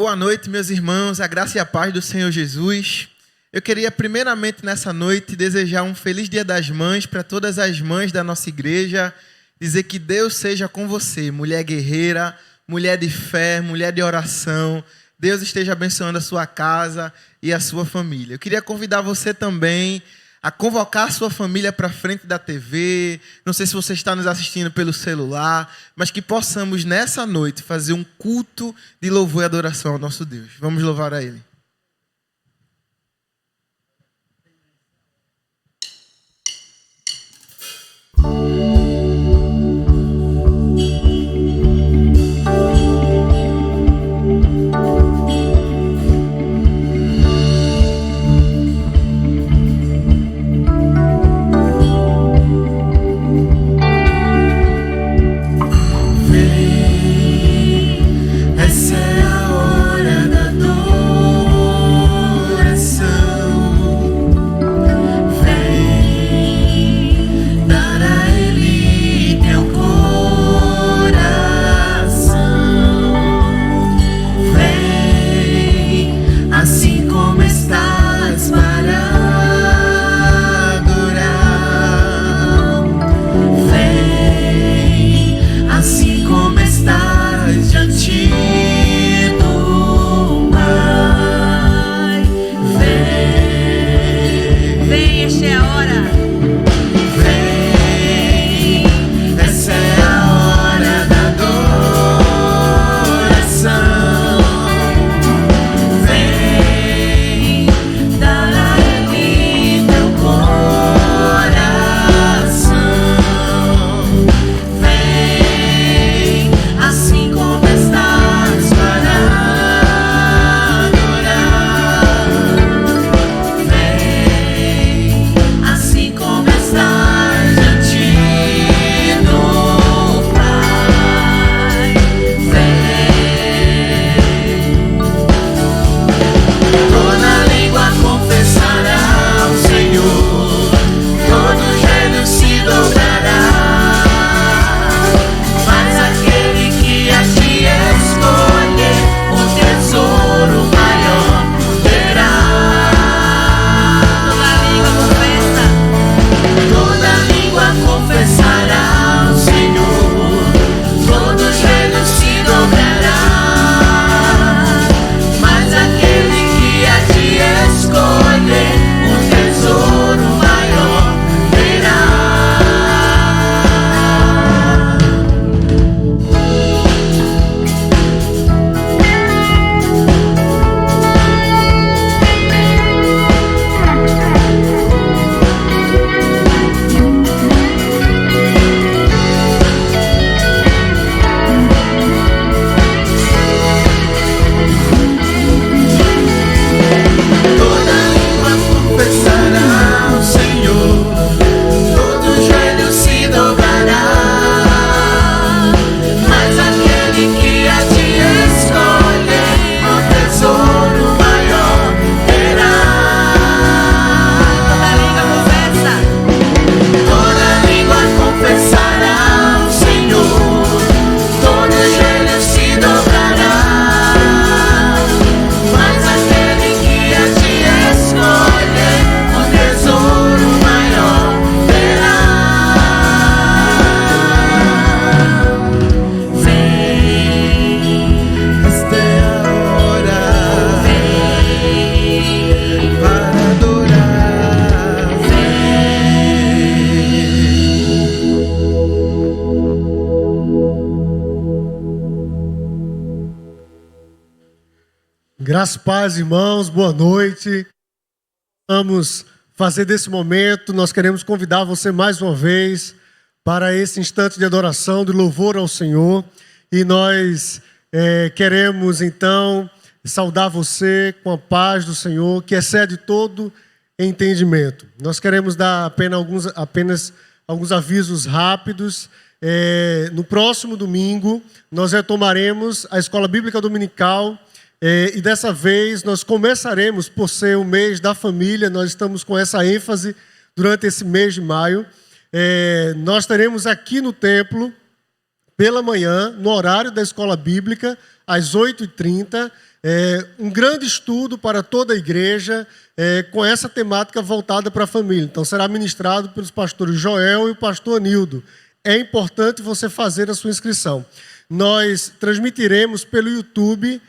Boa noite, meus irmãos, a graça e a paz do Senhor Jesus. Eu queria primeiramente nessa noite desejar um feliz Dia das Mães para todas as mães da nossa igreja, dizer que Deus seja com você, mulher guerreira, mulher de fé, mulher de oração. Deus esteja abençoando a sua casa e a sua família. Eu queria convidar você também a convocar a sua família para frente da TV. Não sei se você está nos assistindo pelo celular, mas que possamos nessa noite fazer um culto de louvor e adoração ao nosso Deus. Vamos louvar a Ele. Graças e paz, irmãos, boa noite. Vamos fazer desse momento, nós queremos convidar você mais uma vez para esse instante de adoração, de louvor ao Senhor. E nós queremos então saudar você com a paz do Senhor, que excede todo entendimento. Nós queremos dar apenas alguns avisos rápidos. No próximo domingo, nós retomaremos a Escola Bíblica Dominical. E dessa vez nós começaremos, por ser o mês da família, nós estamos com essa ênfase durante esse mês de maio. Nós teremos aqui no templo, pela manhã, no horário da escola bíblica, às 8h30, um grande estudo para toda a igreja com essa temática voltada para a família. Então, será ministrado pelos pastores Joel e o pastor Anildo. É importante você fazer a sua inscrição. Nós transmitiremos pelo YouTube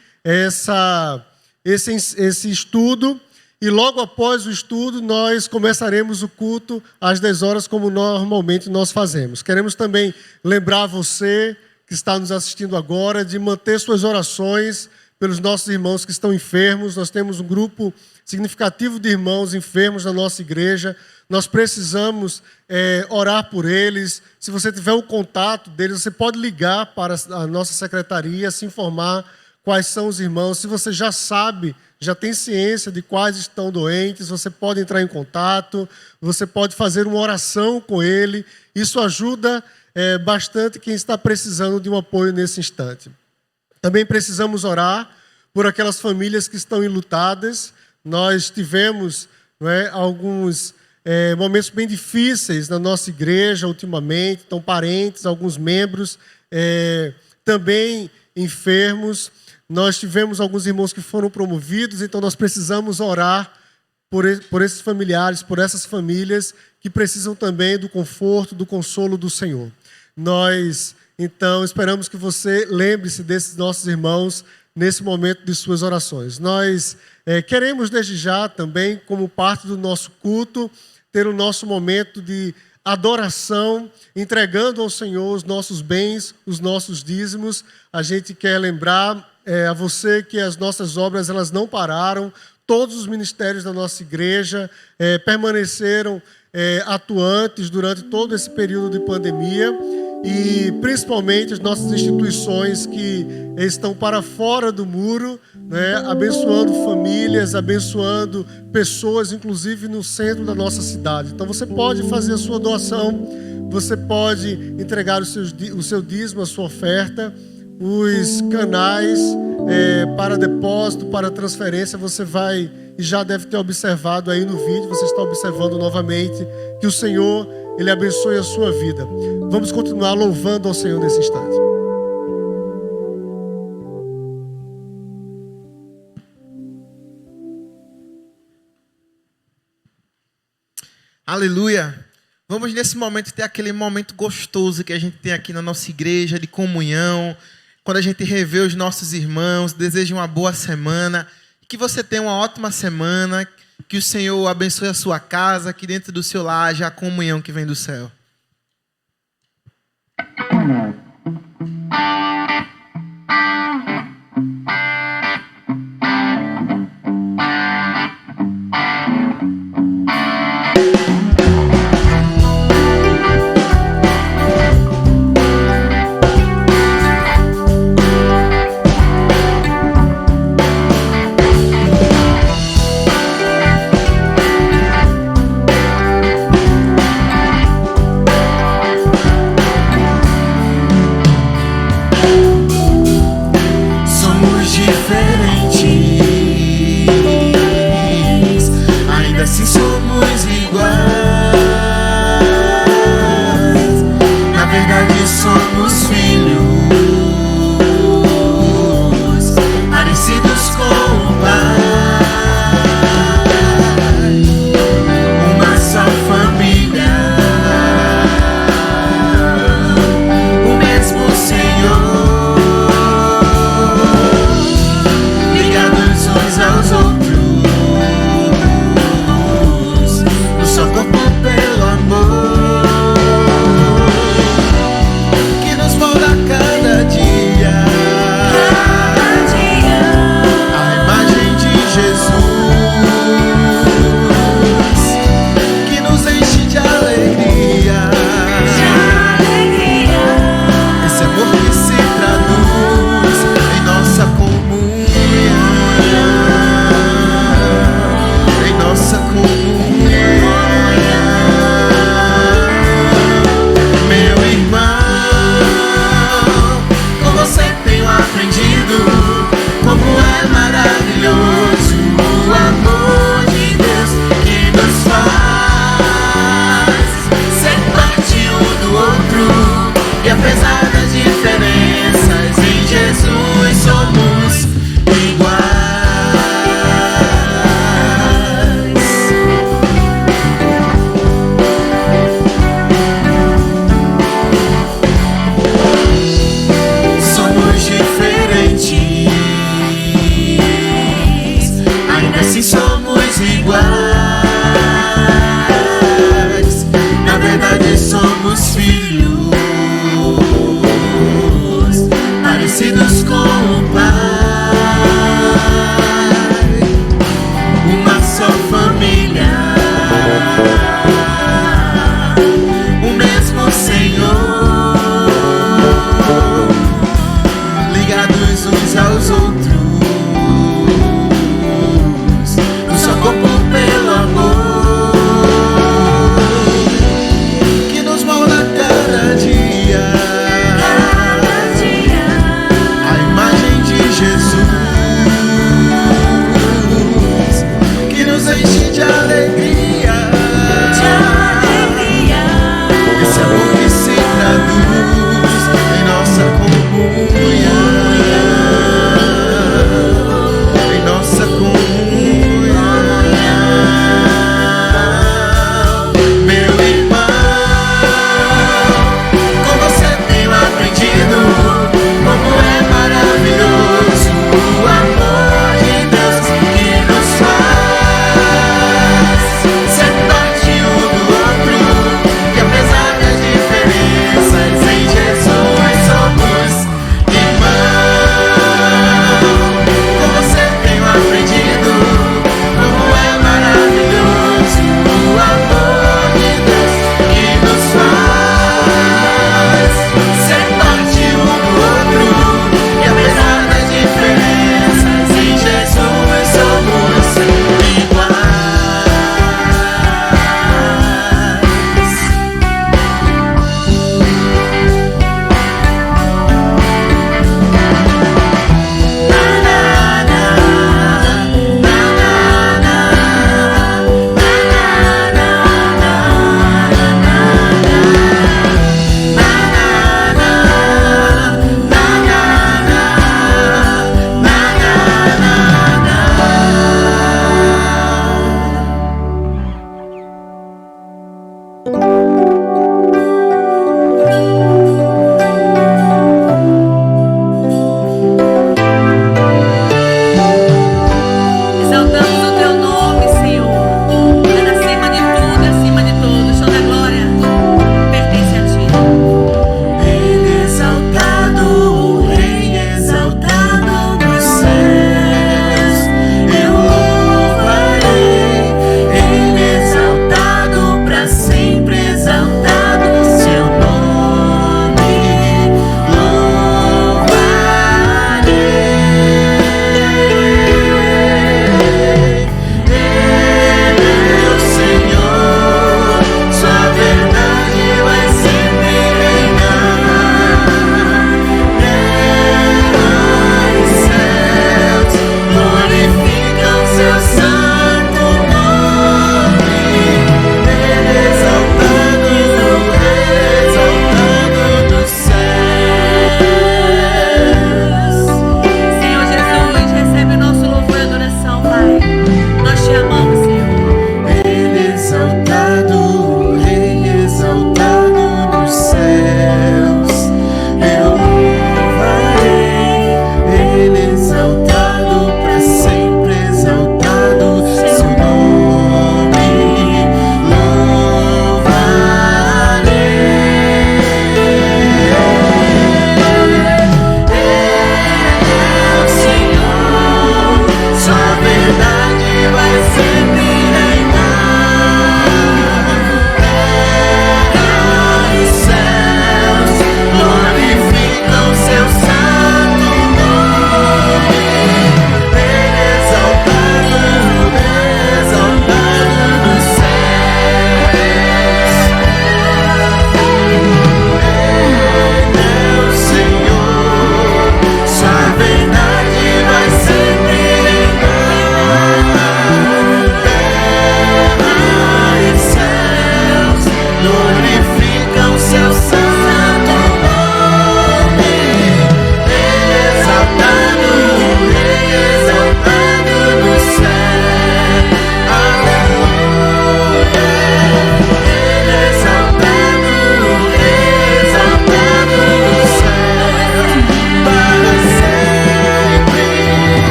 esse estudo e logo após o estudo nós começaremos o culto às 10 horas, como normalmente nós fazemos. Queremos também lembrar você que está nos assistindo agora de manter suas orações pelos nossos irmãos que estão enfermos. Nós temos um grupo significativo de irmãos enfermos na nossa igreja. Nós precisamos orar por eles. Se você tiver o contato deles, você pode ligar para a nossa secretaria, se informar quais são os irmãos. Se você já sabe, já tem ciência de quais estão doentes, você pode entrar em contato, você pode fazer uma oração com ele. Isso ajuda bastante quem está precisando de um apoio nesse instante. Também precisamos orar por aquelas famílias que estão enlutadas. Nós tivemos alguns momentos bem difíceis na nossa igreja ultimamente, então parentes, alguns membros também enfermos. Nós tivemos alguns irmãos que foram promovidos, então nós precisamos orar por esses familiares, por essas famílias que precisam também do conforto, do consolo do Senhor. Nós, então, esperamos que você lembre-se desses nossos irmãos nesse momento de suas orações. Nós queremos desde já também, como parte do nosso culto, ter o nosso momento de adoração, entregando ao Senhor os nossos bens, os nossos dízimos. A gente quer lembrar a você que as nossas obras elas não pararam. Todos os ministérios da nossa igreja permaneceram atuantes durante todo esse período de pandemia, e principalmente as nossas instituições que estão para fora do muro, abençoando famílias, abençoando pessoas, inclusive no centro da nossa cidade. Então você pode fazer a sua doação, você pode entregar o seu dízimo, a sua oferta. Os canais para depósito, para transferência, você vai e já deve ter observado aí no vídeo, você está observando novamente. Que o Senhor, Ele abençoe a sua vida. Vamos continuar louvando ao Senhor nesse instante. Aleluia! Vamos nesse momento ter aquele momento gostoso que a gente tem aqui na nossa igreja, de comunhão, quando a gente revê os nossos irmãos. Desejo uma boa semana, que você tenha uma ótima semana, que o Senhor abençoe a sua casa, que dentro do seu lar haja a comunhão que vem do céu.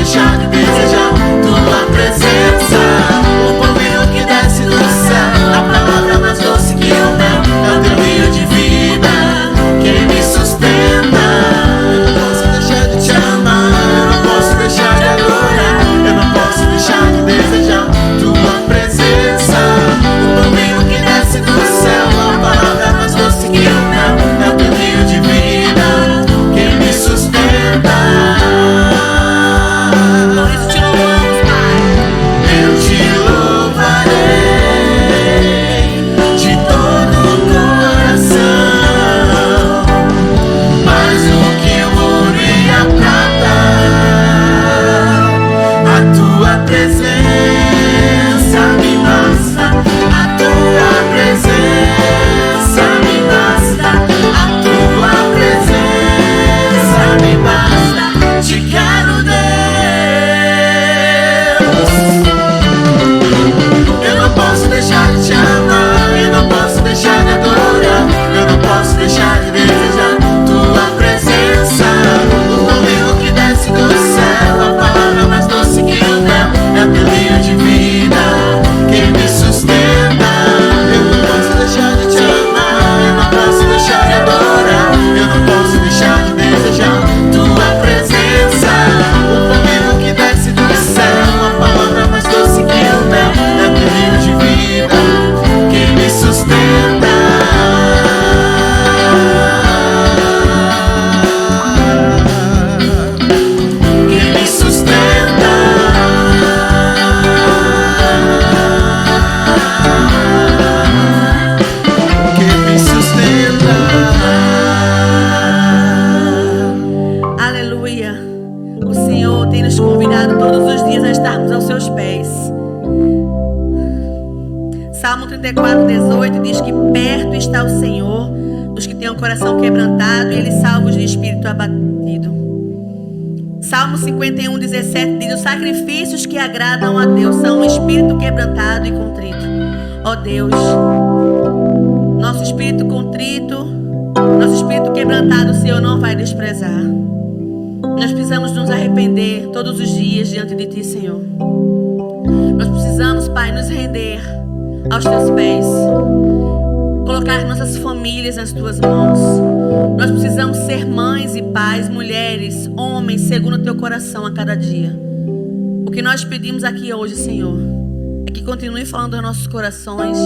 deixar de desejar tua presença. O pão vivo que desce do céu, a palavra mais doce que o mel, é o teu rio de vida que me sustenta. Eu não posso deixar de te amar, eu não posso deixar de adorar, eu não posso deixar de desejar tua presença. O pão vivo que desce do céu, a palavra mais doce que o mel, é o teu rio de vida que me sustenta. Por isso te louvamos, Pai. Eu te louvarei de todo o coração, mais do que o ouro e a prata. A tua presença me basta, a tua presença me basta, a tua presença me basta. Te quero, Deus. Eu não posso deixar de te amar, eu não posso deixar de adorar, eu não posso deixar de desejar tua presença. O pão vivo que desce do céu, a palavra mais doce que o mel, é o teu rio de vida que me sustenta. Eu não posso deixar de te amar, eu não posso deixar de adorar, eu não posso deixar de desejar tua presença. O pão vivo que desce do céu, a palavra mais doce que o mel, é o teu rio de vida que me sustenta. Que me sustenta. Que me sustenta. Aleluia. O Senhor tem nos convidado todos os dias a estarmos aos seus pés. Salmo 34:18 diz que perto está o Senhor dos que têm o coração quebrantado e Ele salva os de espírito abatido. Salmo 51:17 diz: os sacrifícios que agradam a Deus são um espírito quebrantado e contrito. Ó Deus, nosso espírito contrito, nosso espírito quebrantado, o Senhor não vai desprezar. Nós precisamos nos arrepender todos os dias diante de Ti, Senhor. Nós precisamos, Pai, nos render aos Teus pés, colocar nossas famílias nas Tuas mãos. Nós precisamos ser mães e pais, mulheres, homens, segundo o Teu coração a cada dia. O que nós pedimos aqui hoje, Senhor, é que continue falando aos nossos corações,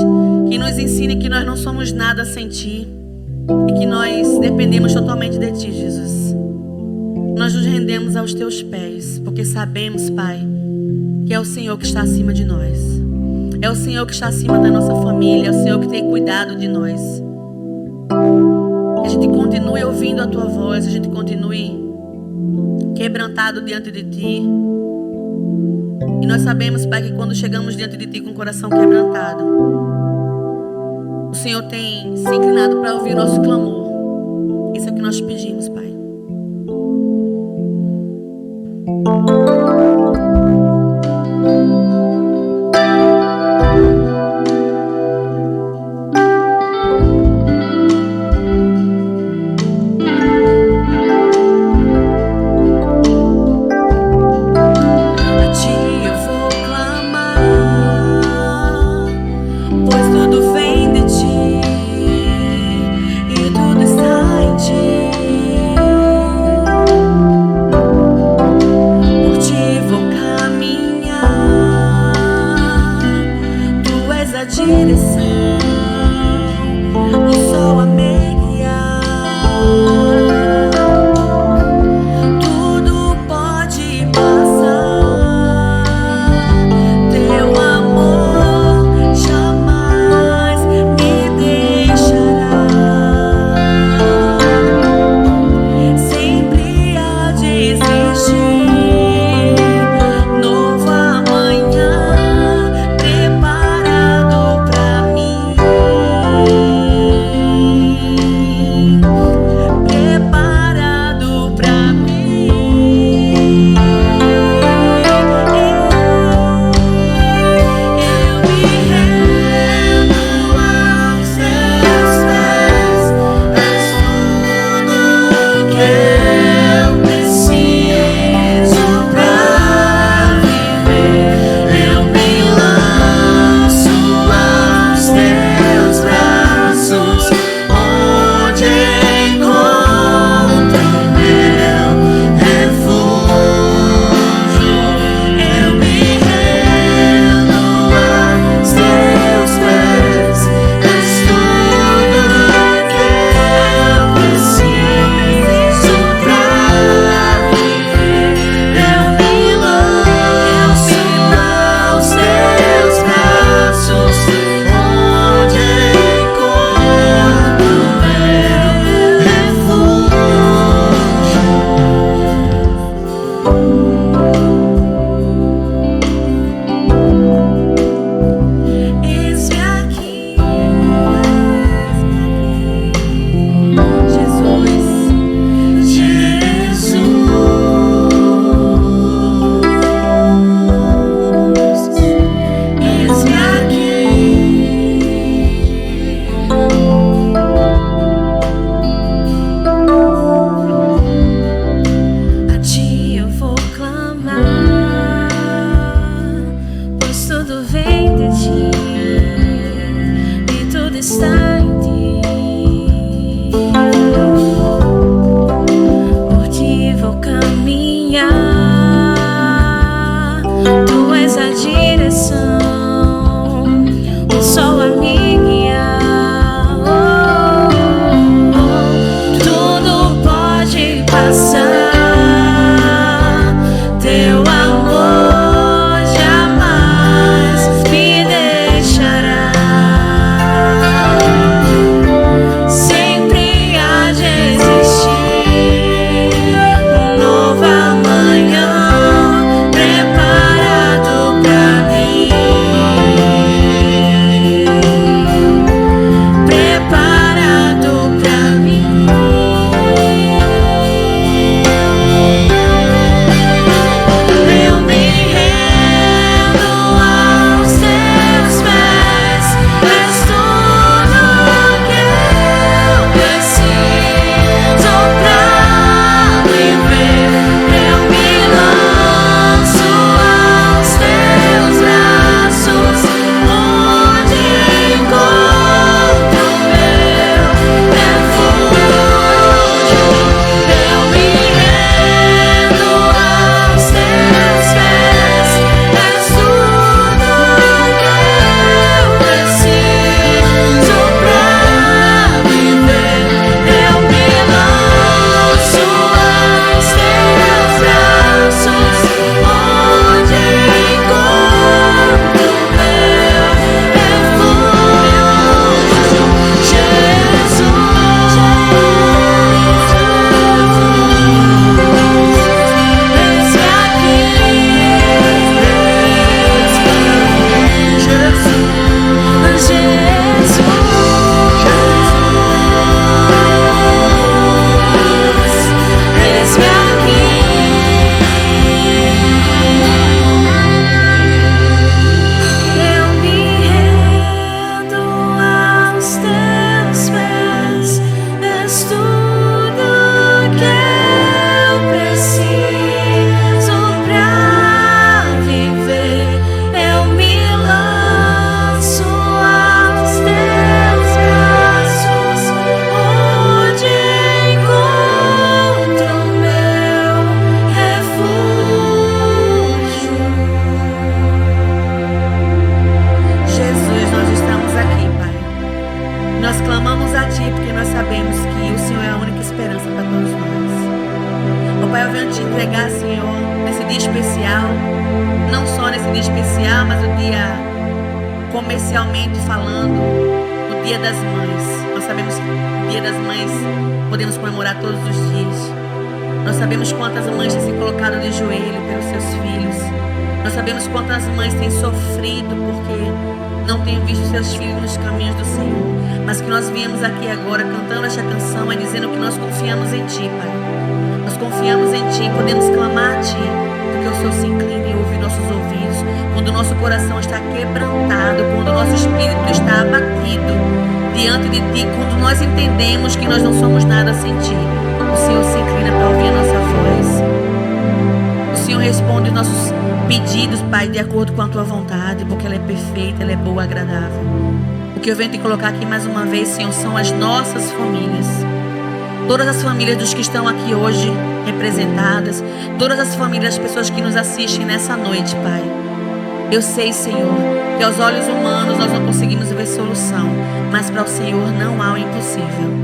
que nos ensine que nós não somos nada sem Ti e que nós dependemos totalmente de Ti, Jesus. Nós nos rendemos aos Teus pés, porque sabemos, Pai, que é o Senhor que está acima de nós. É o Senhor que está acima da nossa família, é o Senhor que tem cuidado de nós. Que a gente continue ouvindo a Tua voz, a gente continue quebrantado diante de Ti. E nós sabemos, Pai, que quando chegamos diante de Ti com o coração quebrantado, o Senhor tem se inclinado para ouvir o nosso clamor. Isso é o que nós pedimos, Pai. Por direção, o sol a me guiar. Tudo pode passar. Teu amor jamais me deixará. Sempre há de existir um novo amanhã preparado pra mim. Preparado pra mim. Eu me rendo aos teus pés. És tudo que eu preciso pra viver. Eu me lanço aos teus braços, onde encontro meu refúgio. Eu me rendo aos teus pés. És tudo que eu preciso pra viver. Eu me lanço aos teus braços, onde encontro meu refúgio. Eis-me aqui. Eu me rendo aos teus pés. És tudo que eu preciso pra viver. Eu me lanço aos teus braços, onde encontro meu refúgio. Jesus, nós estamos aqui, Pai. Nós clamamos a Ti porque nós sabemos que o Senhor é a única esperança para todos nós. Ó Pai, eu venho te entregar, Senhor, nesse dia especial, não só nesse dia especial, mas o dia comercialmente falando, o Dia das Mães. Nós sabemos que o Dia das Mães podemos comemorar todos os dias. Nós sabemos quantas mães têm se colocado de joelho pelos seus filhos. Nós sabemos quantas mães têm sofrido porque não têm visto seus filhos nos caminhos do Senhor. Mas que nós viemos aqui agora cantando esta canção e dizendo que nós confiamos em Ti, Pai. Nós confiamos em Ti, podemos clamar a Ti, porque o Senhor se inclina e ouve nossos ouvidos. Quando o nosso coração está quebrantado, quando o nosso espírito está abatido diante de Ti, quando nós entendemos que nós não somos nada sem Ti, o Senhor se inclina para ouvir a nossa voz. O Senhor responde os nossos pedidos, Pai, de acordo com a Tua vontade, porque ela é perfeita, ela é boa, agradável. O que eu venho te colocar aqui mais uma vez, Senhor, são as nossas famílias. Todas as famílias dos que estão aqui hoje representadas, todas as famílias, as pessoas que nos assistem nessa noite, Pai. Eu sei, Senhor, que aos olhos humanos nós não conseguimos ver solução, mas para o Senhor não há o impossível.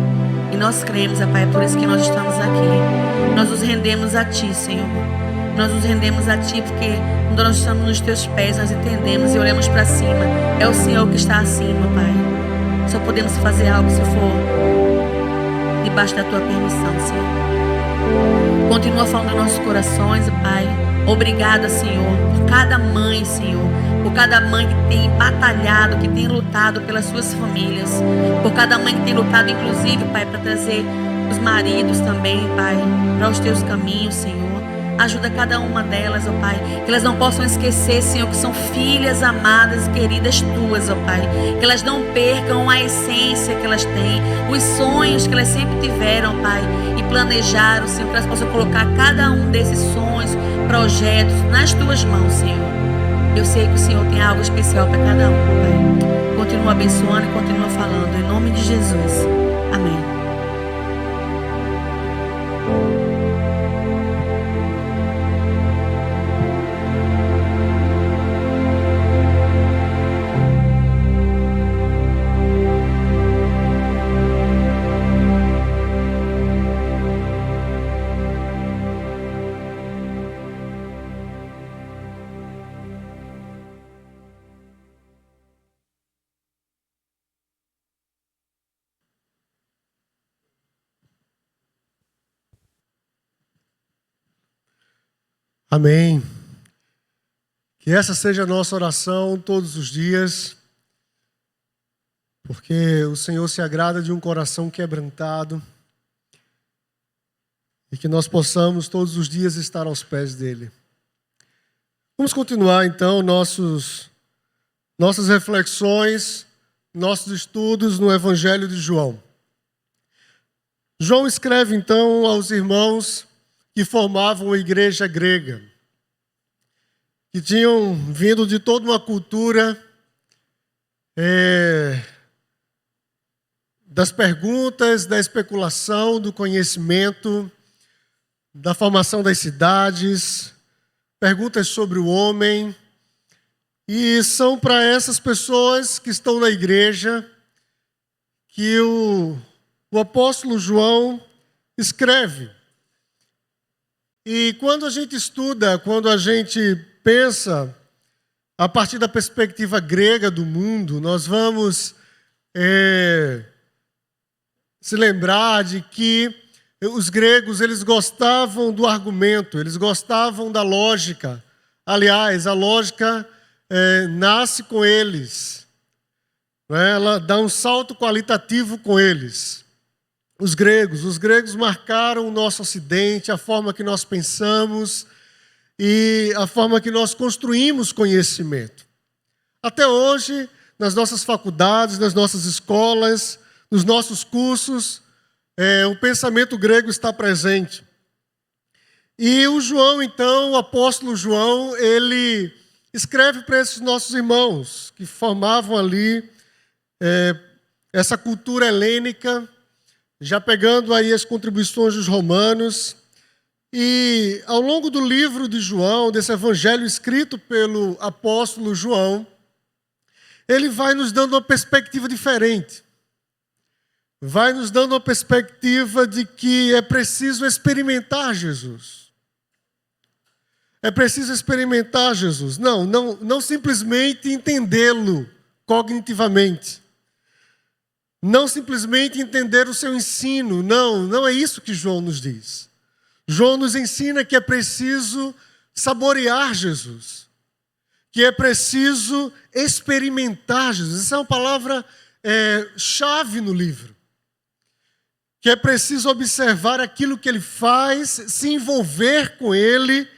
E nós cremos, Pai, é por isso que nós estamos aqui. Nós nos rendemos a Ti, Senhor. Nós nos rendemos a Ti porque quando nós estamos nos Teus pés, nós entendemos e olhamos para cima. É o Senhor que está acima, Pai. Só podemos fazer algo se for debaixo da Tua permissão, Senhor. Continua falando nos nossos corações, Pai. Obrigada, Senhor, por cada mãe, Senhor. Por cada mãe que tem batalhado, que tem lutado pelas suas famílias. Por cada mãe que tem lutado, inclusive, Pai, para trazer os maridos também, Pai, para os Teus caminhos, Senhor. Ajuda cada uma delas, ó Pai, que elas não possam esquecer, Senhor, que são filhas amadas e queridas Tuas, ó Pai. Que elas não percam a essência que elas têm, os sonhos que elas sempre tiveram, Pai, e planejaram, Senhor, que elas possam colocar cada um desses sonhos, projetos nas Tuas mãos, Senhor. Eu sei que o Senhor tem algo especial para cada um, Pai. Continua abençoando e continua falando, em nome de Jesus. Amém. Amém. Que essa seja a nossa oração todos os dias, porque o Senhor se agrada de um coração quebrantado e que nós possamos todos os dias estar aos pés dele. Vamos continuar então nossas reflexões, nossos estudos no Evangelho de João. João escreve então aos irmãos que formavam a igreja grega, que tinham vindo de toda uma cultura das perguntas, da especulação, do conhecimento, da formação das cidades, perguntas sobre o homem. E são para essas pessoas que estão na igreja que o apóstolo João escreve. E quando a gente estuda, quando a gente pensa a partir da perspectiva grega do mundo, nós vamos se lembrar de que os gregos, eles gostavam do argumento, eles gostavam da lógica. Aliás, a lógica nasce com eles, né? Ela dá um salto qualitativo com eles. Os gregos marcaram o nosso ocidente, a forma que nós pensamos e a forma que nós construímos conhecimento. Até hoje, nas nossas faculdades, nas nossas escolas, nos nossos cursos, o pensamento grego está presente. E o João, então, o apóstolo João, ele escreve para esses nossos irmãos que formavam ali essa cultura helênica, já pegando aí as contribuições dos romanos. E ao longo do livro de João, desse evangelho escrito pelo apóstolo João, ele vai nos dando uma perspectiva diferente. Vai nos dando uma perspectiva de que é preciso experimentar Jesus. É preciso experimentar Jesus. Não simplesmente entendê-lo cognitivamente. Não simplesmente entender o seu ensino. Não é isso que João nos diz. João nos ensina que é preciso saborear Jesus. Que é preciso experimentar Jesus. Essa é uma palavra chave no livro. Que é preciso observar aquilo que ele faz, se envolver com ele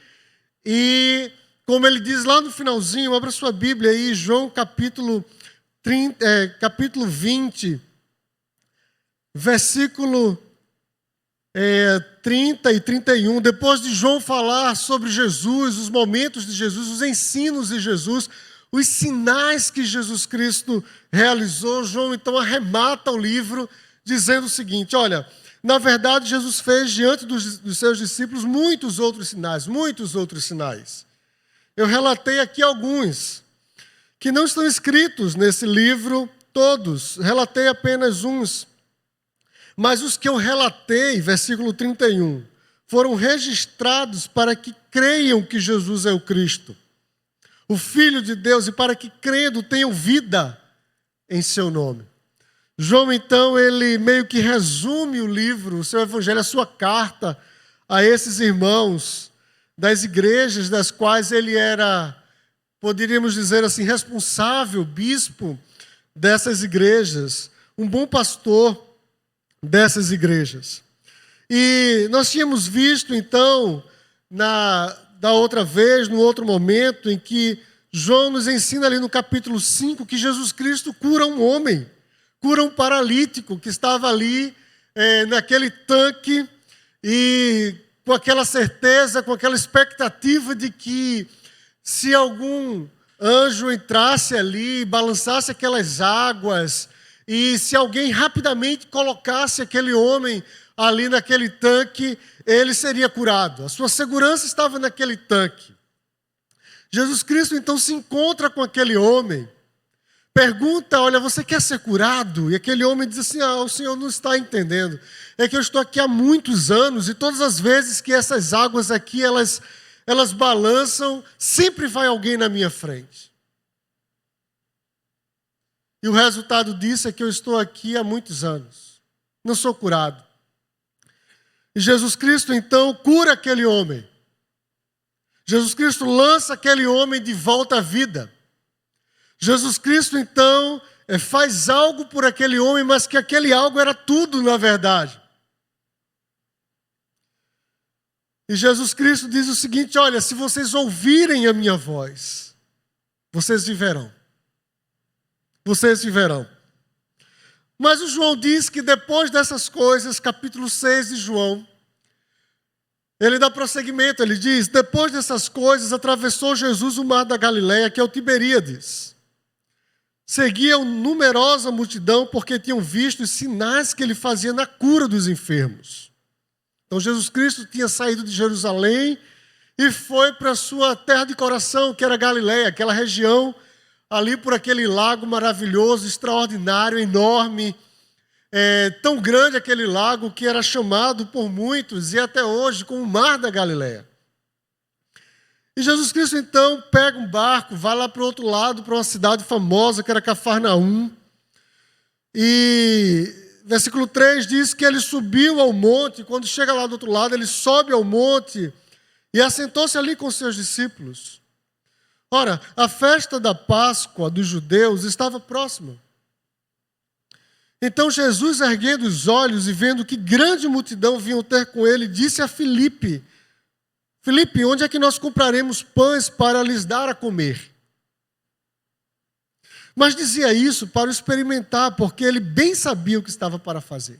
e, como ele diz lá no finalzinho, abra sua Bíblia aí, João capítulo 20, versículo 30 e 31, depois de João falar sobre Jesus, os momentos de Jesus, os ensinos de Jesus, os sinais que Jesus Cristo realizou, João então arremata o livro dizendo o seguinte: olha, na verdade Jesus fez diante dos seus discípulos muitos outros sinais. Eu relatei aqui alguns, que não estão escritos nesse livro todos, relatei apenas uns. Mas os que eu relatei, versículo 31, foram registrados para que creiam que Jesus é o Cristo, o Filho de Deus, e para que crendo tenham vida em seu nome. João, então, ele meio que resume o livro, o seu evangelho, a sua carta a esses irmãos das igrejas das quais ele era, poderíamos dizer assim, responsável, bispo dessas igrejas, um bom pastor dessas igrejas. E nós tínhamos visto, então, da outra vez, no outro momento, em que João nos ensina ali no capítulo 5 que Jesus Cristo cura um homem, cura um paralítico que estava ali naquele tanque e com aquela certeza, com aquela expectativa de que se algum anjo entrasse ali, balançasse aquelas águas e se alguém rapidamente colocasse aquele homem ali naquele tanque, ele seria curado. A sua segurança estava naquele tanque. Jesus Cristo então se encontra com aquele homem, pergunta: olha, você quer ser curado? E aquele homem diz assim: o senhor não está entendendo. É que eu estou aqui há muitos anos e todas as vezes que essas águas aqui, elas balançam, sempre vai alguém na minha frente. E o resultado disso é que eu estou aqui há muitos anos. Não sou curado. E Jesus Cristo, então, cura aquele homem. Jesus Cristo lança aquele homem de volta à vida. Jesus Cristo, então, faz algo por aquele homem, mas que aquele algo era tudo, na verdade. E Jesus Cristo diz o seguinte: olha, se vocês ouvirem a minha voz, vocês viverão. Vocês viverão. Mas o João diz que depois dessas coisas, capítulo 6 de João, ele dá prosseguimento, ele diz: depois dessas coisas, atravessou Jesus o mar da Galileia, que é o Tiberíades. Seguiam numerosa multidão, porque tinham visto os sinais que ele fazia na cura dos enfermos. Então Jesus Cristo tinha saído de Jerusalém e foi para a sua terra de coração, que era Galileia, aquela região ali por aquele lago maravilhoso, extraordinário, enorme, tão grande aquele lago que era chamado por muitos e até hoje como o Mar da Galileia. E Jesus Cristo então pega um barco, vai lá para o outro lado, para uma cidade famosa que era Cafarnaum. E versículo 3 diz que ele subiu ao monte, quando chega lá do outro lado, ele sobe ao monte e assentou-se ali com seus discípulos. Ora, a festa da Páscoa dos judeus estava próxima. Então Jesus, erguendo os olhos e vendo que grande multidão vinham ter com ele, disse a Filipe: Filipe, onde é que nós compraremos pães para lhes dar a comer? Mas dizia isso para o experimentar, porque ele bem sabia o que estava para fazer.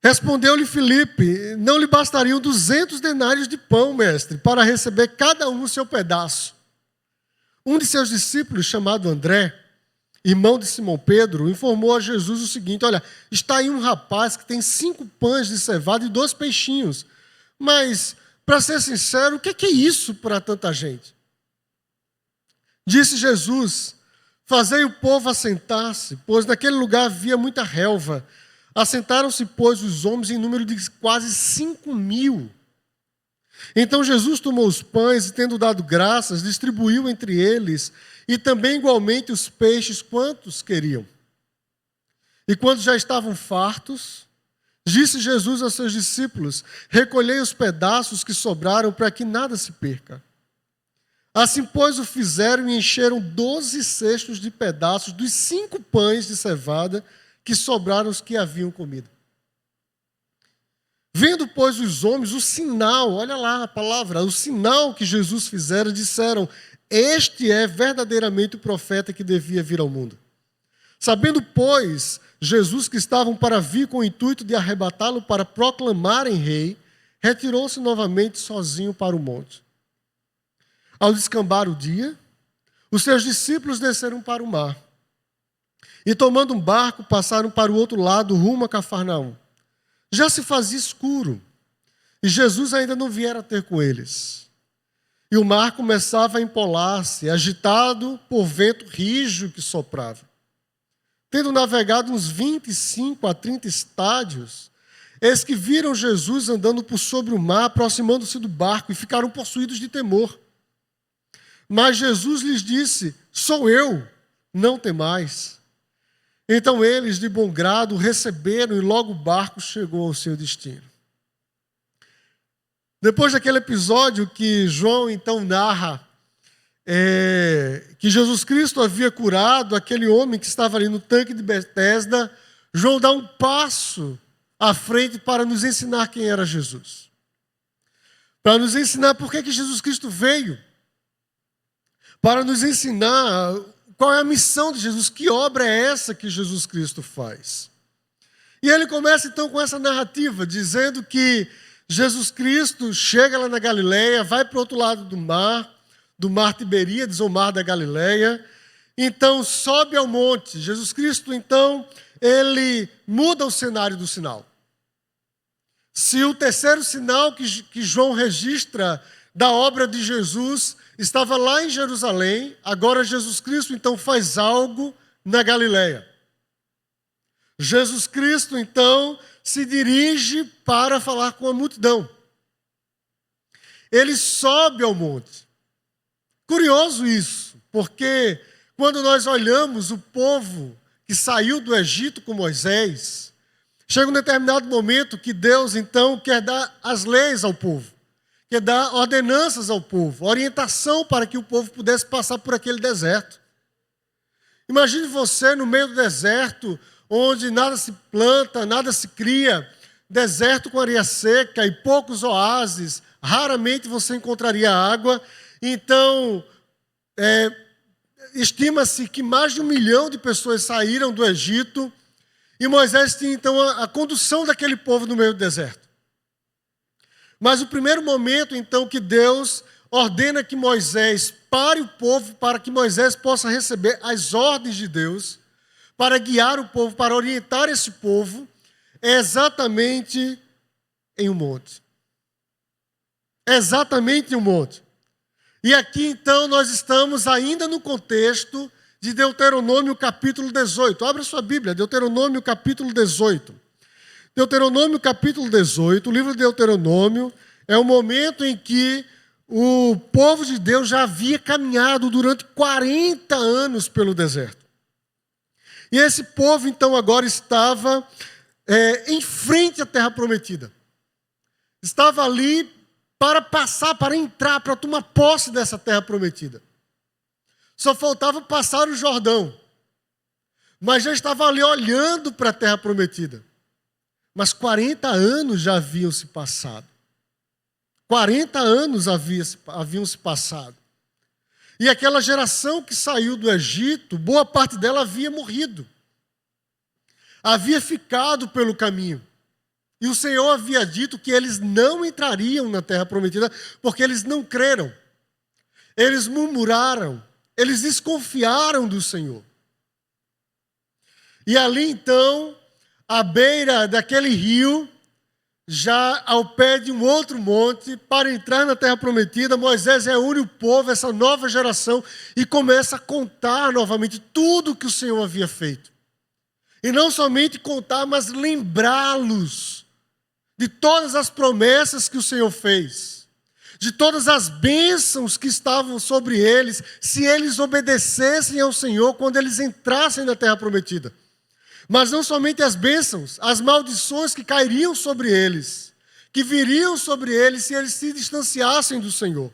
Respondeu-lhe Filipe: não lhe bastariam 200 denários de pão, mestre, para receber cada um o seu pedaço. Um de seus discípulos, chamado André, irmão de Simão Pedro, informou a Jesus o seguinte: olha, está aí um rapaz que tem 5 pães de cevada e 2 peixinhos. Mas, para ser sincero, o que é isso para tanta gente? Disse Jesus: fazei o povo assentar-se, pois naquele lugar havia muita relva. Assentaram-se, pois, os homens em número de quase 5.000. Então Jesus tomou os pães e, tendo dado graças, distribuiu entre eles, e também igualmente os peixes, quantos queriam. E quando já estavam fartos, disse Jesus aos seus discípulos: recolhei os pedaços que sobraram, para que nada se perca. Assim, pois, o fizeram e encheram 12 cestos de pedaços dos 5 pães de cevada que sobraram os que haviam comido. Vendo, pois, os homens o sinal, olha lá a palavra, o sinal que Jesus fizera, disseram: este é verdadeiramente o profeta que devia vir ao mundo. Sabendo, pois, Jesus que estavam para vir com o intuito de arrebatá-lo para proclamarem rei, retirou-se novamente sozinho para o monte. Ao descambar o dia, os seus discípulos desceram para o mar. E tomando um barco, passaram para o outro lado, rumo a Cafarnaum. Já se fazia escuro, e Jesus ainda não viera ter com eles. E o mar começava a empolar-se, agitado por vento rijo que soprava. Tendo navegado uns 25 a 30 estádios, eis que viram Jesus andando por sobre o mar, aproximando-se do barco, e ficaram possuídos de temor. Mas Jesus lhes disse: sou eu, não temais. Então eles, de bom grado, receberam, e logo o barco chegou ao seu destino. Depois daquele episódio que João então narra, que Jesus Cristo havia curado aquele homem que estava ali no tanque de Betesda, João dá um passo à frente para nos ensinar quem era Jesus. Para nos ensinar por que Jesus Cristo veio. Para nos ensinar qual é a missão de Jesus, que obra é essa que Jesus Cristo faz. E ele começa então com essa narrativa, dizendo que Jesus Cristo chega lá na Galileia, vai para o outro lado do mar Tiberíades, ou mar da Galileia, então sobe ao monte. Jesus Cristo, então, ele muda o cenário do sinal. Se o terceiro sinal que João registra da obra de Jesus estava lá em Jerusalém, agora Jesus Cristo, então, faz algo na Galileia. Jesus Cristo, então, se dirige para falar com a multidão. Ele sobe ao monte. Curioso isso, porque quando nós olhamos o povo que saiu do Egito com Moisés, chega um determinado momento que Deus, então, quer dar as leis ao povo, que dá ordenanças ao povo, orientação para que o povo pudesse passar por aquele deserto. Imagine você no meio do deserto, onde nada se planta, nada se cria, deserto com areia seca e poucos oásis, raramente você encontraria água. Então, estima-se que mais de 1 milhão de pessoas saíram do Egito, e Moisés tinha então a condução daquele povo no meio do deserto. Mas o primeiro momento, então, que Deus ordena que Moisés pare o povo para que Moisés possa receber as ordens de Deus, para guiar o povo, para orientar esse povo, é exatamente em um monte. É exatamente em um monte. E aqui, então, nós estamos ainda no contexto de Deuteronômio capítulo 18. Abra sua Bíblia, Deuteronômio capítulo 18. Deuteronômio capítulo 18, o livro de Deuteronômio, é o momento em que o povo de Deus já havia caminhado durante 40 anos pelo deserto. E esse povo, então, agora estava em frente à terra prometida. Estava ali para passar, para entrar, para tomar posse dessa terra prometida. Só faltava passar o Jordão. Mas já estava ali olhando para a terra prometida. Mas 40 anos já haviam se passado. 40 anos haviam se passado. E aquela geração que saiu do Egito, boa parte dela havia morrido. Havia ficado pelo caminho. E o Senhor havia dito que eles não entrariam na terra prometida, porque eles não creram. Eles murmuraram, eles desconfiaram do Senhor. E ali então, à beira daquele rio, já ao pé de um outro monte, para entrar na terra prometida, Moisés reúne o povo, essa nova geração, e começa a contar novamente tudo que o Senhor havia feito. E não somente contar, mas lembrá-los de todas as promessas que o Senhor fez, de todas as bênçãos que estavam sobre eles, se eles obedecessem ao Senhor quando eles entrassem na terra prometida. Mas não somente as bênçãos, as maldições que cairiam sobre eles, que viriam sobre eles se eles se distanciassem do Senhor.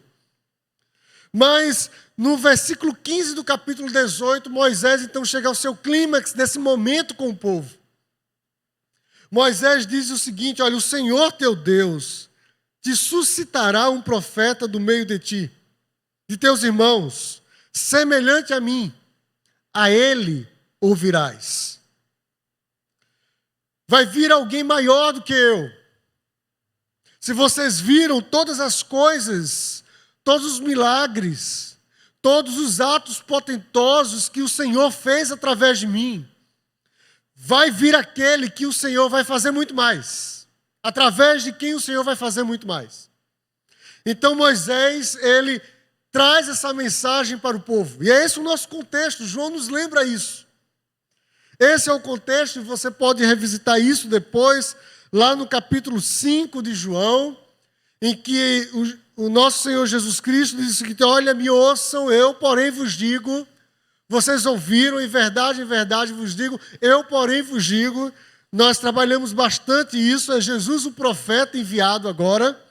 Mas no versículo 15 do capítulo 18, Moisés então chega ao seu clímax desse momento com o povo. Moisés diz o seguinte: olha, o Senhor teu Deus te suscitará um profeta do meio de ti, de teus irmãos, semelhante a mim, a ele ouvirás. Vai vir alguém maior do que eu. Se vocês viram todas as coisas, todos os milagres, todos os atos potentosos que o Senhor fez através de mim, vai vir aquele que o Senhor vai fazer muito mais, através de quem o Senhor vai fazer muito mais. Então Moisés, ele traz essa mensagem para o povo. E é esse o nosso contexto, João nos lembra isso. Esse é o contexto, e você pode revisitar isso depois, lá no capítulo 5 de João, em que o nosso Senhor Jesus Cristo diz que, olha, me ouçam, eu, porém, vos digo, vocês ouviram, em verdade vos digo, eu, porém, vos digo. Nós trabalhamos bastante isso, é Jesus o profeta enviado agora.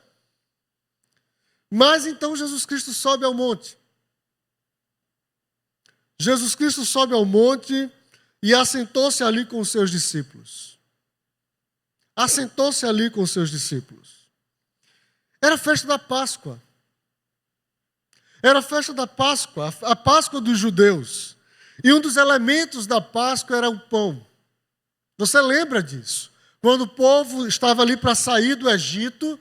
Mas então Jesus Cristo sobe ao monte. Jesus Cristo sobe ao monte e assentou-se ali com os seus discípulos. Assentou-se ali com os seus discípulos. Era a festa da Páscoa. Era a festa da Páscoa, a Páscoa dos judeus. E um dos elementos da Páscoa era o pão. Você lembra disso? Quando o povo estava ali para sair do Egito,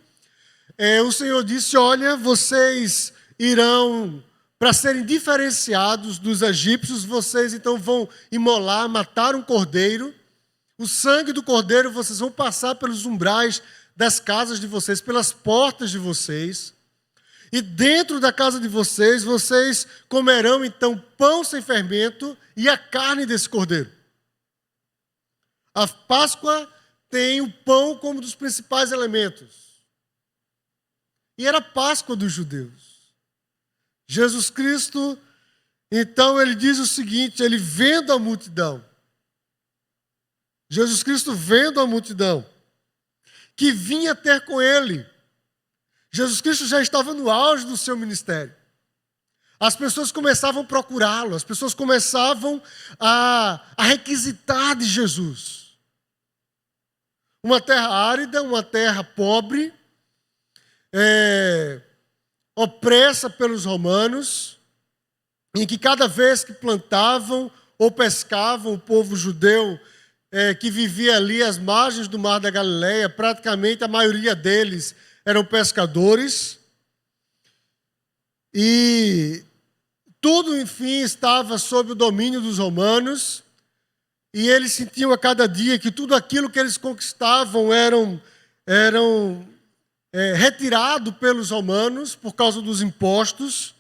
o Senhor disse, olha, vocês irão, para serem diferenciados dos egípcios, vocês então vão imolar, matar um cordeiro. O sangue do cordeiro vocês vão passar pelos umbrais das casas de vocês, pelas portas de vocês. E dentro da casa de vocês, vocês comerão então pão sem fermento e a carne desse cordeiro. A Páscoa tem o pão como um dos principais elementos. E era a Páscoa dos judeus. Jesus Cristo, então, ele diz o seguinte, ele vendo a multidão. Jesus Cristo vendo a multidão, que vinha ter com ele, Jesus Cristo já estava no auge do seu ministério. As pessoas começavam a procurá-lo, as pessoas começavam a requisitar de Jesus. Uma terra árida, uma terra pobre, opressa pelos romanos, em que cada vez que plantavam ou pescavam, o povo judeu que vivia ali às margens do Mar da Galileia, praticamente a maioria deles eram pescadores, e tudo, enfim, estava sob o domínio dos romanos, e eles sentiam a cada dia que tudo aquilo que eles conquistavam eram retirado pelos romanos por causa dos impostos.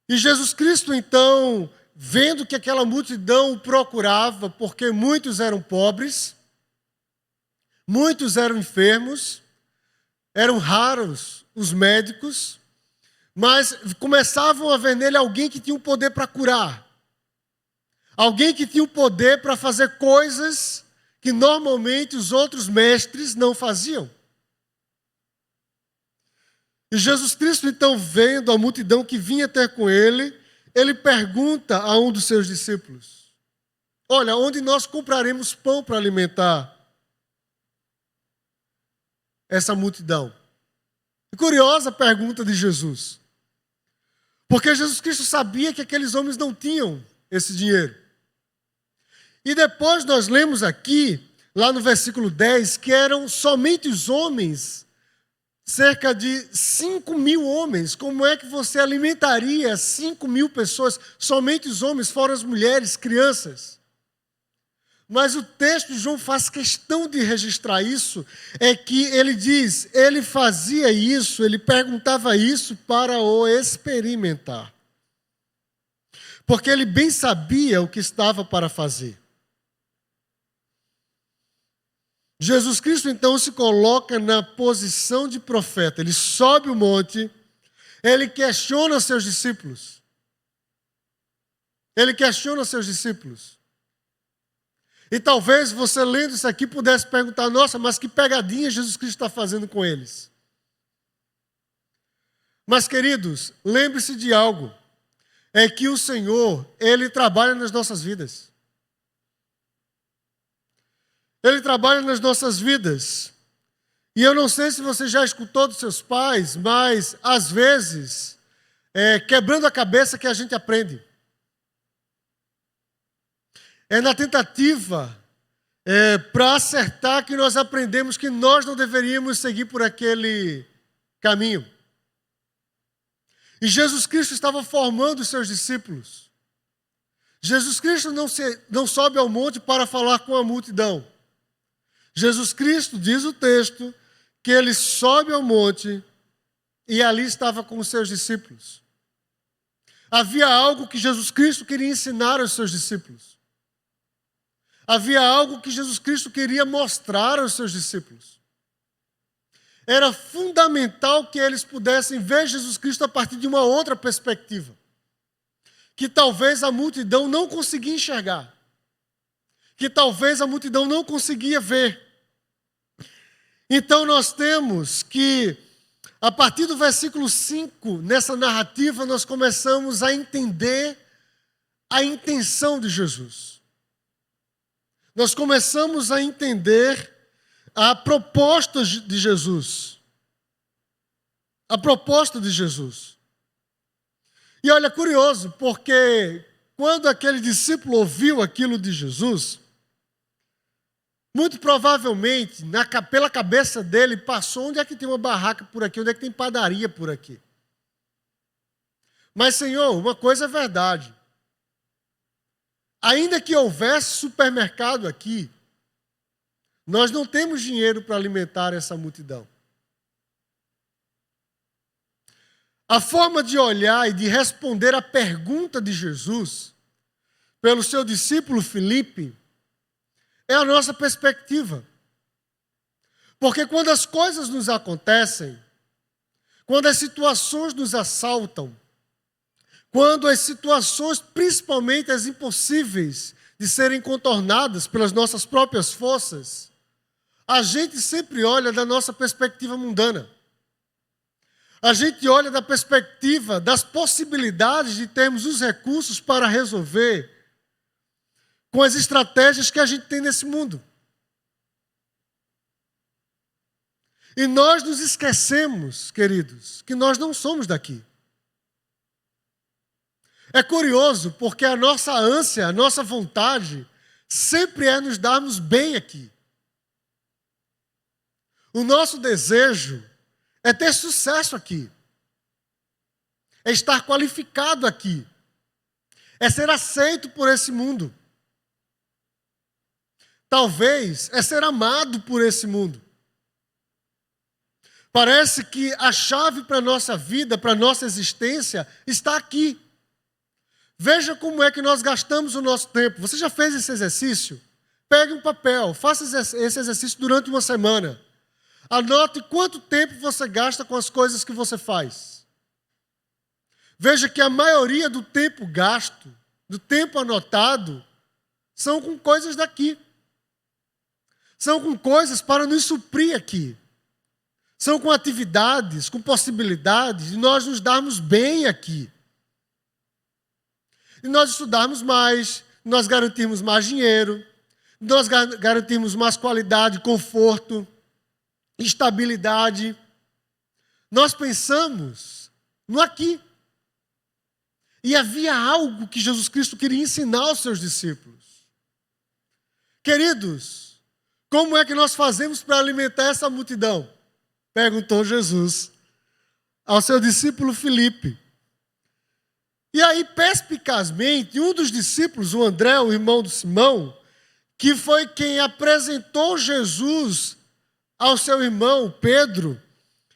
E Jesus Cristo, então, vendo que aquela multidão o procurava, porque muitos eram pobres, muitos eram enfermos, eram raros os médicos, mas começavam a ver nele alguém que tinha o poder para curar, alguém que tinha o poder para fazer coisas que normalmente os outros mestres não faziam. E Jesus Cristo, então, vendo a multidão que vinha ter com ele, ele pergunta a um dos seus discípulos: olha, onde nós compraremos pão para alimentar essa multidão? E curiosa a pergunta de Jesus, porque Jesus Cristo sabia que aqueles homens não tinham esse dinheiro. E depois nós lemos aqui, lá no versículo 10, que eram somente os homens, cerca de 5.000 homens. Como é que você alimentaria 5.000 pessoas? Somente os homens, fora as mulheres, crianças. Mas o texto de João faz questão de registrar isso, é que ele diz, ele fazia isso, ele perguntava isso para o experimentar. Porque ele bem sabia o que estava para fazer. Jesus Cristo, então, se coloca na posição de profeta. Ele sobe o monte, ele questiona seus discípulos. Ele questiona seus discípulos. E talvez você lendo isso aqui pudesse perguntar, nossa, mas que pegadinha Jesus Cristo está fazendo com eles. Mas, queridos, lembre-se de algo. É que o Senhor, Ele trabalha nas nossas vidas. Ele trabalha nas nossas vidas. E eu não sei se você já escutou dos seus pais, mas, às vezes, quebrando a cabeça que a gente aprende. É na tentativa para acertar que nós aprendemos que nós não deveríamos seguir por aquele caminho. E Jesus Cristo estava formando os seus discípulos. Jesus Cristo não sobe ao monte para falar com a multidão. Jesus Cristo, diz o texto, que ele sobe ao monte e ali estava com os seus discípulos. Havia algo que Jesus Cristo queria ensinar aos seus discípulos. Havia algo que Jesus Cristo queria mostrar aos seus discípulos. Era fundamental que eles pudessem ver Jesus Cristo a partir de uma outra perspectiva, que talvez a multidão não conseguia enxergar, que talvez a multidão não conseguia ver. Então nós temos que, a partir do versículo 5, nessa narrativa, nós começamos a entender a intenção de Jesus. Nós começamos a entender a proposta de Jesus. A proposta de Jesus. E olha, curioso, porque quando aquele discípulo ouviu aquilo de Jesus, muito provavelmente, pela cabeça dele, passou onde é que tem uma barraca por aqui, onde é que tem padaria por aqui. Mas, Senhor, uma coisa é verdade. Ainda que houvesse supermercado aqui, nós não temos dinheiro para alimentar essa multidão. A forma de olhar e de responder à pergunta de Jesus, pelo seu discípulo Filipe, é a nossa perspectiva. Porque quando as coisas nos acontecem, quando as situações nos assaltam, quando as situações, principalmente as impossíveis de serem contornadas pelas nossas próprias forças, a gente sempre olha da nossa perspectiva mundana. A gente olha da perspectiva das possibilidades de termos os recursos para resolver com as estratégias que a gente tem nesse mundo. E nós nos esquecemos, queridos, que nós não somos daqui. É curioso, porque a nossa ânsia, a nossa vontade, sempre é nos darmos bem aqui. O nosso desejo é ter sucesso aqui. É estar qualificado aqui. É ser aceito por esse mundo. Talvez é ser amado por esse mundo. Parece que a chave para a nossa vida, para a nossa existência, está aqui. Veja como é que nós gastamos o nosso tempo. Você já fez esse exercício? Pegue um papel, faça esse exercício durante uma semana. Anote quanto tempo você gasta com as coisas que você faz. Veja que a maioria do tempo gasto, do tempo anotado, são com coisas daqui. São com coisas para nos suprir aqui. São com atividades, com possibilidades de nós nos darmos bem aqui. E nós estudarmos mais, nós garantirmos mais dinheiro, nós garantirmos mais qualidade, conforto, estabilidade. Nós pensamos no aqui. E havia algo que Jesus Cristo queria ensinar aos seus discípulos. Queridos, como é que nós fazemos para alimentar essa multidão? Perguntou Jesus ao seu discípulo Filipe. E aí, perspicazmente, um dos discípulos, o André, o irmão de Simão, que foi quem apresentou Jesus ao seu irmão Pedro,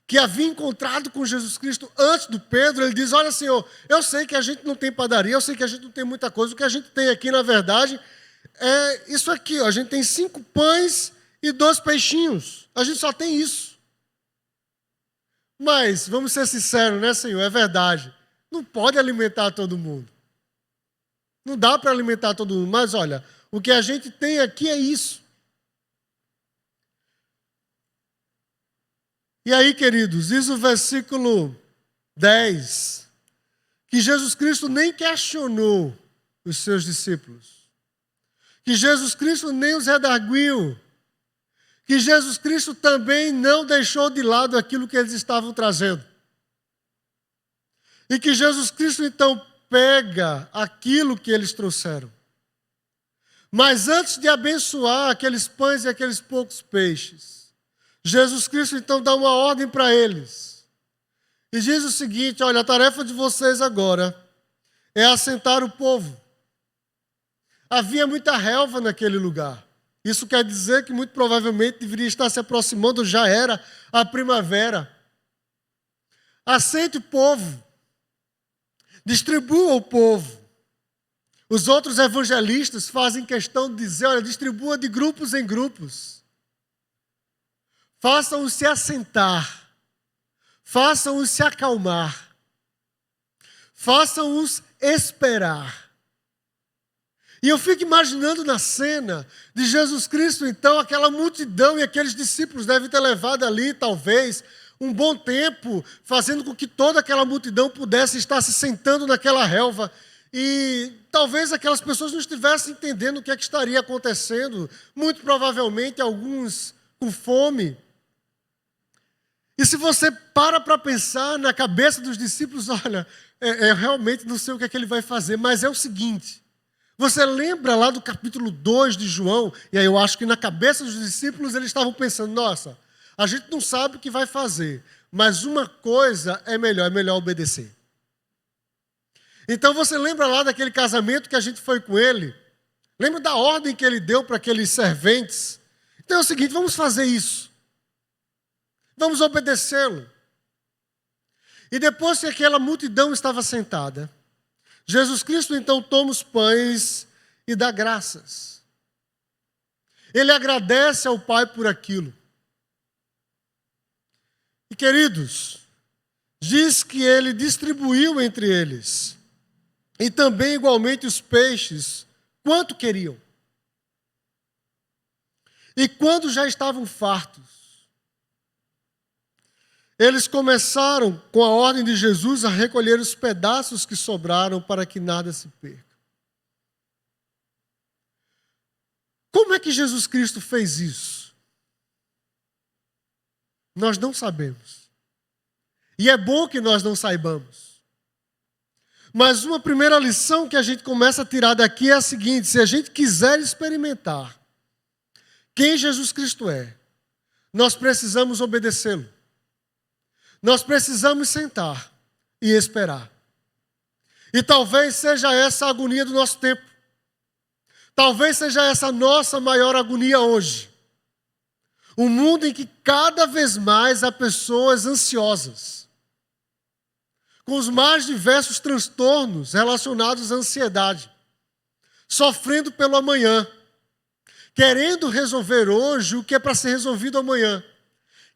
que havia encontrado com Jesus Cristo antes do Pedro, ele diz: olha, Senhor, eu sei que a gente não tem padaria, eu sei que a gente não tem muita coisa, o que a gente tem aqui, na verdade, é isso aqui, ó, a gente tem 5 pães e 2 peixinhos, a gente só tem isso. Mas, vamos ser sinceros, né, Senhor, é verdade, não pode alimentar todo mundo. Não dá para alimentar todo mundo, mas olha, o que a gente tem aqui é isso. E aí, queridos, diz o versículo 10, que Jesus Cristo nem questionou os seus discípulos, que Jesus Cristo nem os redarguiu, que Jesus Cristo também não deixou de lado aquilo que eles estavam trazendo. E que Jesus Cristo, então, pega aquilo que eles trouxeram. Mas antes de abençoar aqueles pães e aqueles poucos peixes, Jesus Cristo, então, dá uma ordem para eles. E diz o seguinte: olha, a tarefa de vocês agora é assentar o povo. Havia muita relva naquele lugar. Isso quer dizer que muito provavelmente deveria estar se aproximando, já era a primavera. Assente o povo. Distribua o povo. Os outros evangelistas fazem questão de dizer: olha, distribua de grupos em grupos. Façam-os se assentar. Façam-os se acalmar. Façam-os esperar. E eu fico imaginando na cena de Jesus Cristo, então, aquela multidão, e aqueles discípulos devem ter levado ali, talvez, um bom tempo, fazendo com que toda aquela multidão pudesse estar se sentando naquela relva. E talvez aquelas pessoas não estivessem entendendo o que é que estaria acontecendo. Muito provavelmente alguns com fome. E se você para pensar na cabeça dos discípulos, olha, eu realmente não sei o que é que ele vai fazer, mas é o seguinte: você lembra lá do capítulo 2 de João? E aí eu acho que na cabeça dos discípulos eles estavam pensando: nossa, a gente não sabe o que vai fazer, mas uma coisa é melhor obedecer. Então você lembra lá daquele casamento que a gente foi com ele? Lembra da ordem que ele deu para aqueles serventes? Então é o seguinte: vamos fazer isso. Vamos obedecê-lo. E depois que aquela multidão estava sentada, Jesus Cristo então toma os pães e dá graças. Ele agradece ao Pai por aquilo. E, queridos, diz que ele distribuiu entre eles, e também igualmente os peixes, quanto queriam. E quando já estavam fartos, eles começaram, com a ordem de Jesus, a recolher os pedaços que sobraram para que nada se perca. Como é que Jesus Cristo fez isso? Nós não sabemos. E é bom que nós não saibamos. Mas uma primeira lição que a gente começa a tirar daqui é a seguinte: se a gente quiser experimentar quem Jesus Cristo é, nós precisamos obedecê-lo. Nós precisamos sentar e esperar. E talvez seja essa a agonia do nosso tempo. Talvez seja essa a nossa maior agonia hoje. Um mundo em que cada vez mais há pessoas ansiosas, com os mais diversos transtornos relacionados à ansiedade, sofrendo pelo amanhã, querendo resolver hoje o que é para ser resolvido amanhã,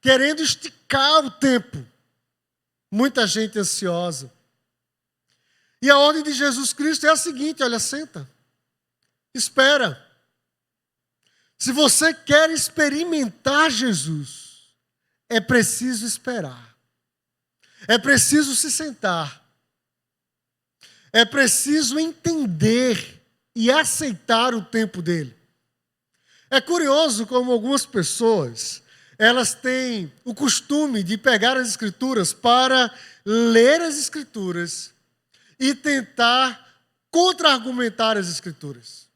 querendo esticar o tempo. Muita gente ansiosa. E a ordem de Jesus Cristo é a seguinte: olha, senta, espera. Se você quer experimentar Jesus, é preciso esperar. É preciso se sentar. É preciso entender e aceitar o tempo dele. É curioso como algumas pessoas, elas têm o costume de pegar as Escrituras para ler as Escrituras e tentar contra-argumentar as Escrituras.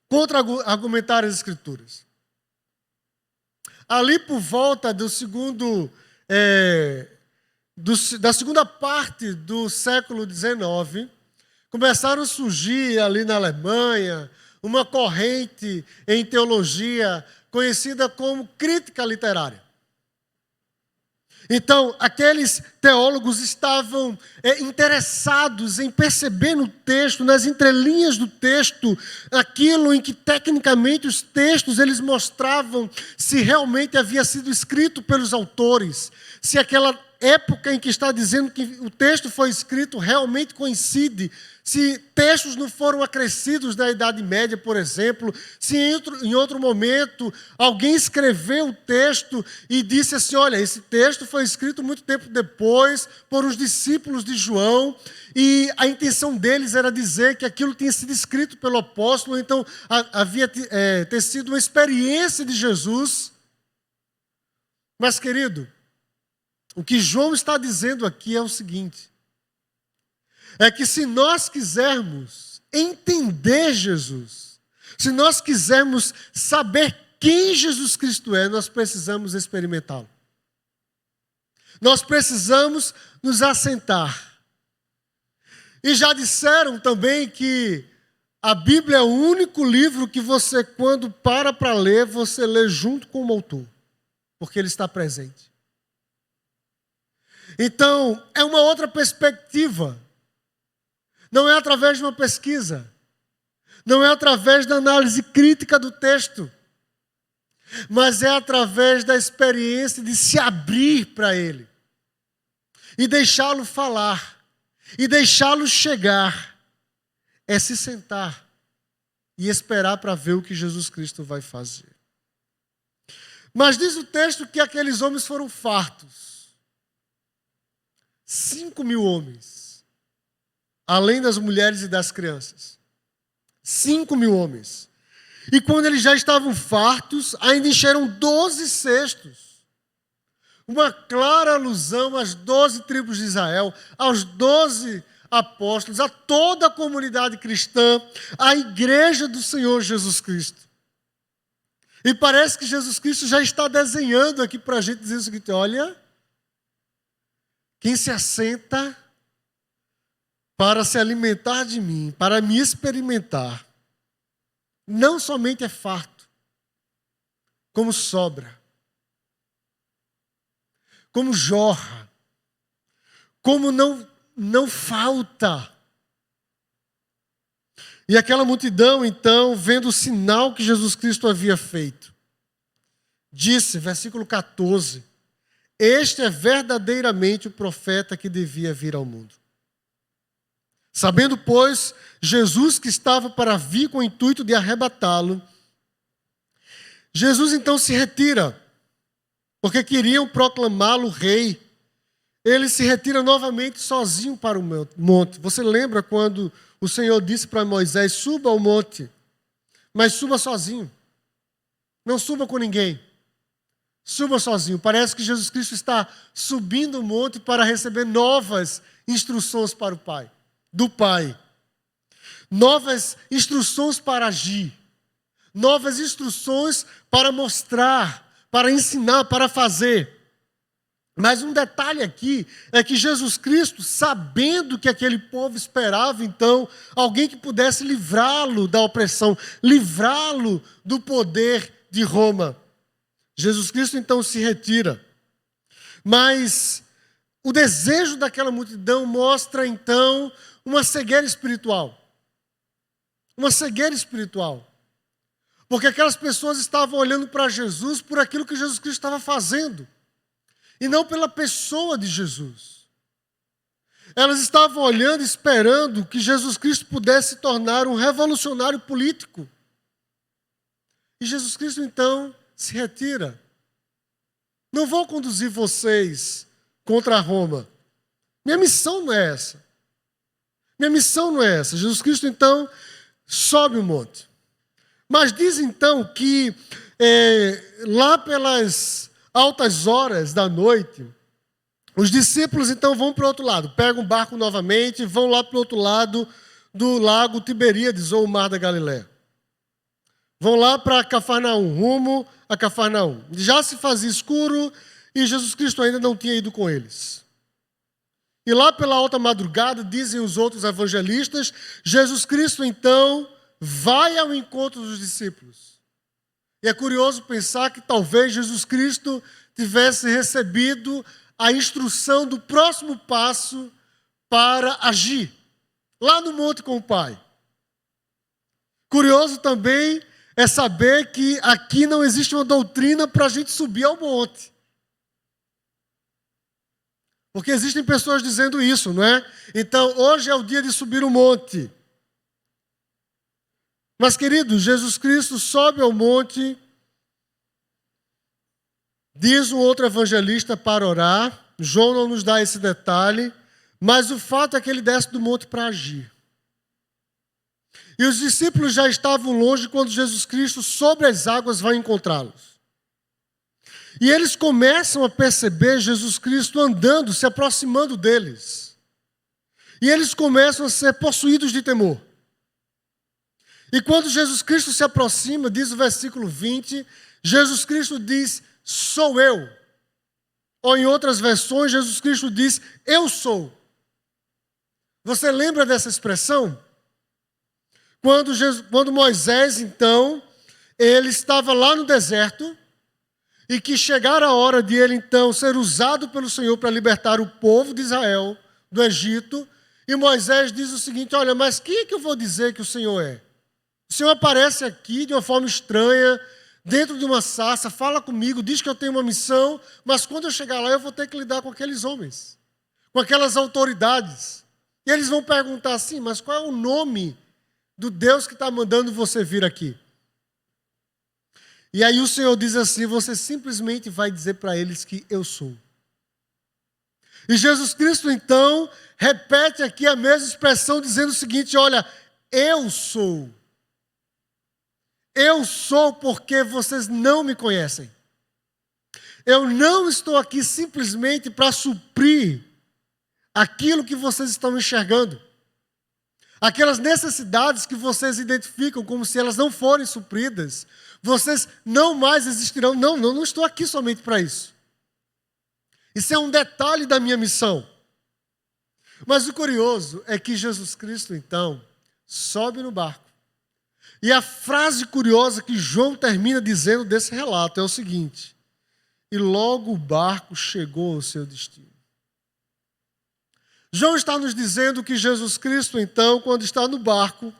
Contra-argumentar as Escrituras. Ali por volta do da segunda parte do século XIX, começaram a surgir ali na Alemanha uma corrente em teologia conhecida como crítica literária. Então, aqueles teólogos estavam interessados em perceber no texto, nas entrelinhas do texto, aquilo em que tecnicamente os textos eles mostravam se realmente havia sido escrito pelos autores, se aquela época em que está dizendo que o texto foi escrito realmente coincide, se textos não foram acrescidos na Idade Média, por exemplo, se em outro momento alguém escreveu o texto e disse assim: olha, esse texto foi escrito muito tempo depois por os discípulos de João e a intenção deles era dizer que aquilo tinha sido escrito pelo apóstolo, então havia ter sido uma experiência de Jesus. Mas, querido, o que João está dizendo aqui é o seguinte: é que se nós quisermos entender Jesus, se nós quisermos saber quem Jesus Cristo é, nós precisamos experimentá-lo. Nós precisamos nos assentar. E já disseram também que a Bíblia é o único livro que você, quando para ler, você lê junto com o autor, porque ele está presente. Então, é uma outra perspectiva. Não é através de uma pesquisa. Não é através da análise crítica do texto. Mas é através da experiência de se abrir para ele. E deixá-lo falar. E deixá-lo chegar. É se sentar. E esperar para ver o que Jesus Cristo vai fazer. Mas diz o texto que aqueles homens foram fartos. 5.000 homens. Além das mulheres e das crianças. 5.000 homens. E quando eles já estavam fartos, ainda encheram 12 cestos. Uma clara alusão às 12 tribos de Israel, aos 12 apóstolos, a toda a comunidade cristã, à igreja do Senhor Jesus Cristo. E parece que Jesus Cristo já está desenhando aqui para a gente, dizendo o seguinte: olha, quem se assenta para se alimentar de mim, para me experimentar, não somente é farto, como sobra, como jorra, como não falta. E aquela multidão, então, vendo o sinal que Jesus Cristo havia feito, disse, versículo 14, este é verdadeiramente o profeta que devia vir ao mundo. Sabendo, pois, Jesus que estava para vir com o intuito de arrebatá-lo, Jesus então se retira porque queriam proclamá-lo rei, ele se retira novamente sozinho para o monte. Você lembra quando o Senhor disse para Moisés: suba ao monte, mas suba sozinho. Não suba com ninguém. Suba sozinho. Parece que Jesus Cristo está subindo o monte para receber novas instruções para o Pai, do Pai. Novas instruções para agir. Novas instruções para mostrar, para ensinar, para fazer. Mas um detalhe aqui é que Jesus Cristo, sabendo que aquele povo esperava, então, alguém que pudesse livrá-lo da opressão, livrá-lo do poder de Roma. Jesus Cristo, então, se retira. Mas o desejo daquela multidão mostra, então, uma cegueira espiritual. Uma cegueira espiritual. Porque aquelas pessoas estavam olhando para Jesus por aquilo que Jesus Cristo estava fazendo. E não pela pessoa de Jesus. Elas estavam olhando, esperando que Jesus Cristo pudesse se tornar um revolucionário político. E Jesus Cristo, então, se retira. Não vou conduzir vocês contra Roma. Minha missão não é essa. Minha missão não é essa. Jesus Cristo, então, sobe o monte. Mas diz, então, que lá pelas altas horas da noite, os discípulos então vão para o outro lado, pegam um barco novamente e vão lá para o outro lado do lago Tiberíades, ou o Mar da Galileia. Vão lá para Cafarnaum, rumo a Cafarnaum. Já se fazia escuro e Jesus Cristo ainda não tinha ido com eles. E lá pela alta madrugada, dizem os outros evangelistas, Jesus Cristo então vai ao encontro dos discípulos. E é curioso pensar que talvez Jesus Cristo tivesse recebido a instrução do próximo passo para agir, lá no monte com o Pai. Curioso também é saber que aqui não existe uma doutrina para a gente subir ao monte. Porque existem pessoas dizendo isso, não é? Então, hoje é o dia de subir o monte. Mas, queridos, Jesus Cristo sobe ao monte, diz um outro evangelista, para orar. João não nos dá esse detalhe, mas o fato é que ele desce do monte para agir. E os discípulos já estavam longe quando Jesus Cristo, sobre as águas, vai encontrá-los. E eles começam a perceber Jesus Cristo andando, se aproximando deles. E eles começam a ser possuídos de temor. E quando Jesus Cristo se aproxima, diz o versículo 20, Jesus Cristo diz: sou eu. Ou em outras versões, Jesus Cristo diz: eu sou. Você lembra dessa expressão? Quando Moisés, então, ele estava lá no deserto, e que chegara a hora de ele, então, ser usado pelo Senhor para libertar o povo de Israel do Egito, e Moisés diz o seguinte: olha, mas quem é que eu vou dizer que o Senhor é? O Senhor aparece aqui de uma forma estranha, dentro de uma sarça, fala comigo, diz que eu tenho uma missão, mas quando eu chegar lá eu vou ter que lidar com aqueles homens, com aquelas autoridades. E eles vão perguntar assim: mas qual é o nome do Deus que está mandando você vir aqui? E aí o Senhor diz assim: você simplesmente vai dizer para eles que eu sou. E Jesus Cristo então repete aqui a mesma expressão, dizendo o seguinte: olha, eu sou. Eu sou porque vocês não me conhecem. Eu não estou aqui simplesmente para suprir aquilo que vocês estão enxergando. Aquelas necessidades que vocês identificam como se elas não forem supridas, vocês não mais existirão. Não, não estou aqui somente para isso. Isso é um detalhe da minha missão. Mas o curioso é que Jesus Cristo, então, sobe no barco. E a frase curiosa que João termina dizendo desse relato é o seguinte: e logo o barco chegou ao seu destino. João está nos dizendo que Jesus Cristo, então, quando está no barco,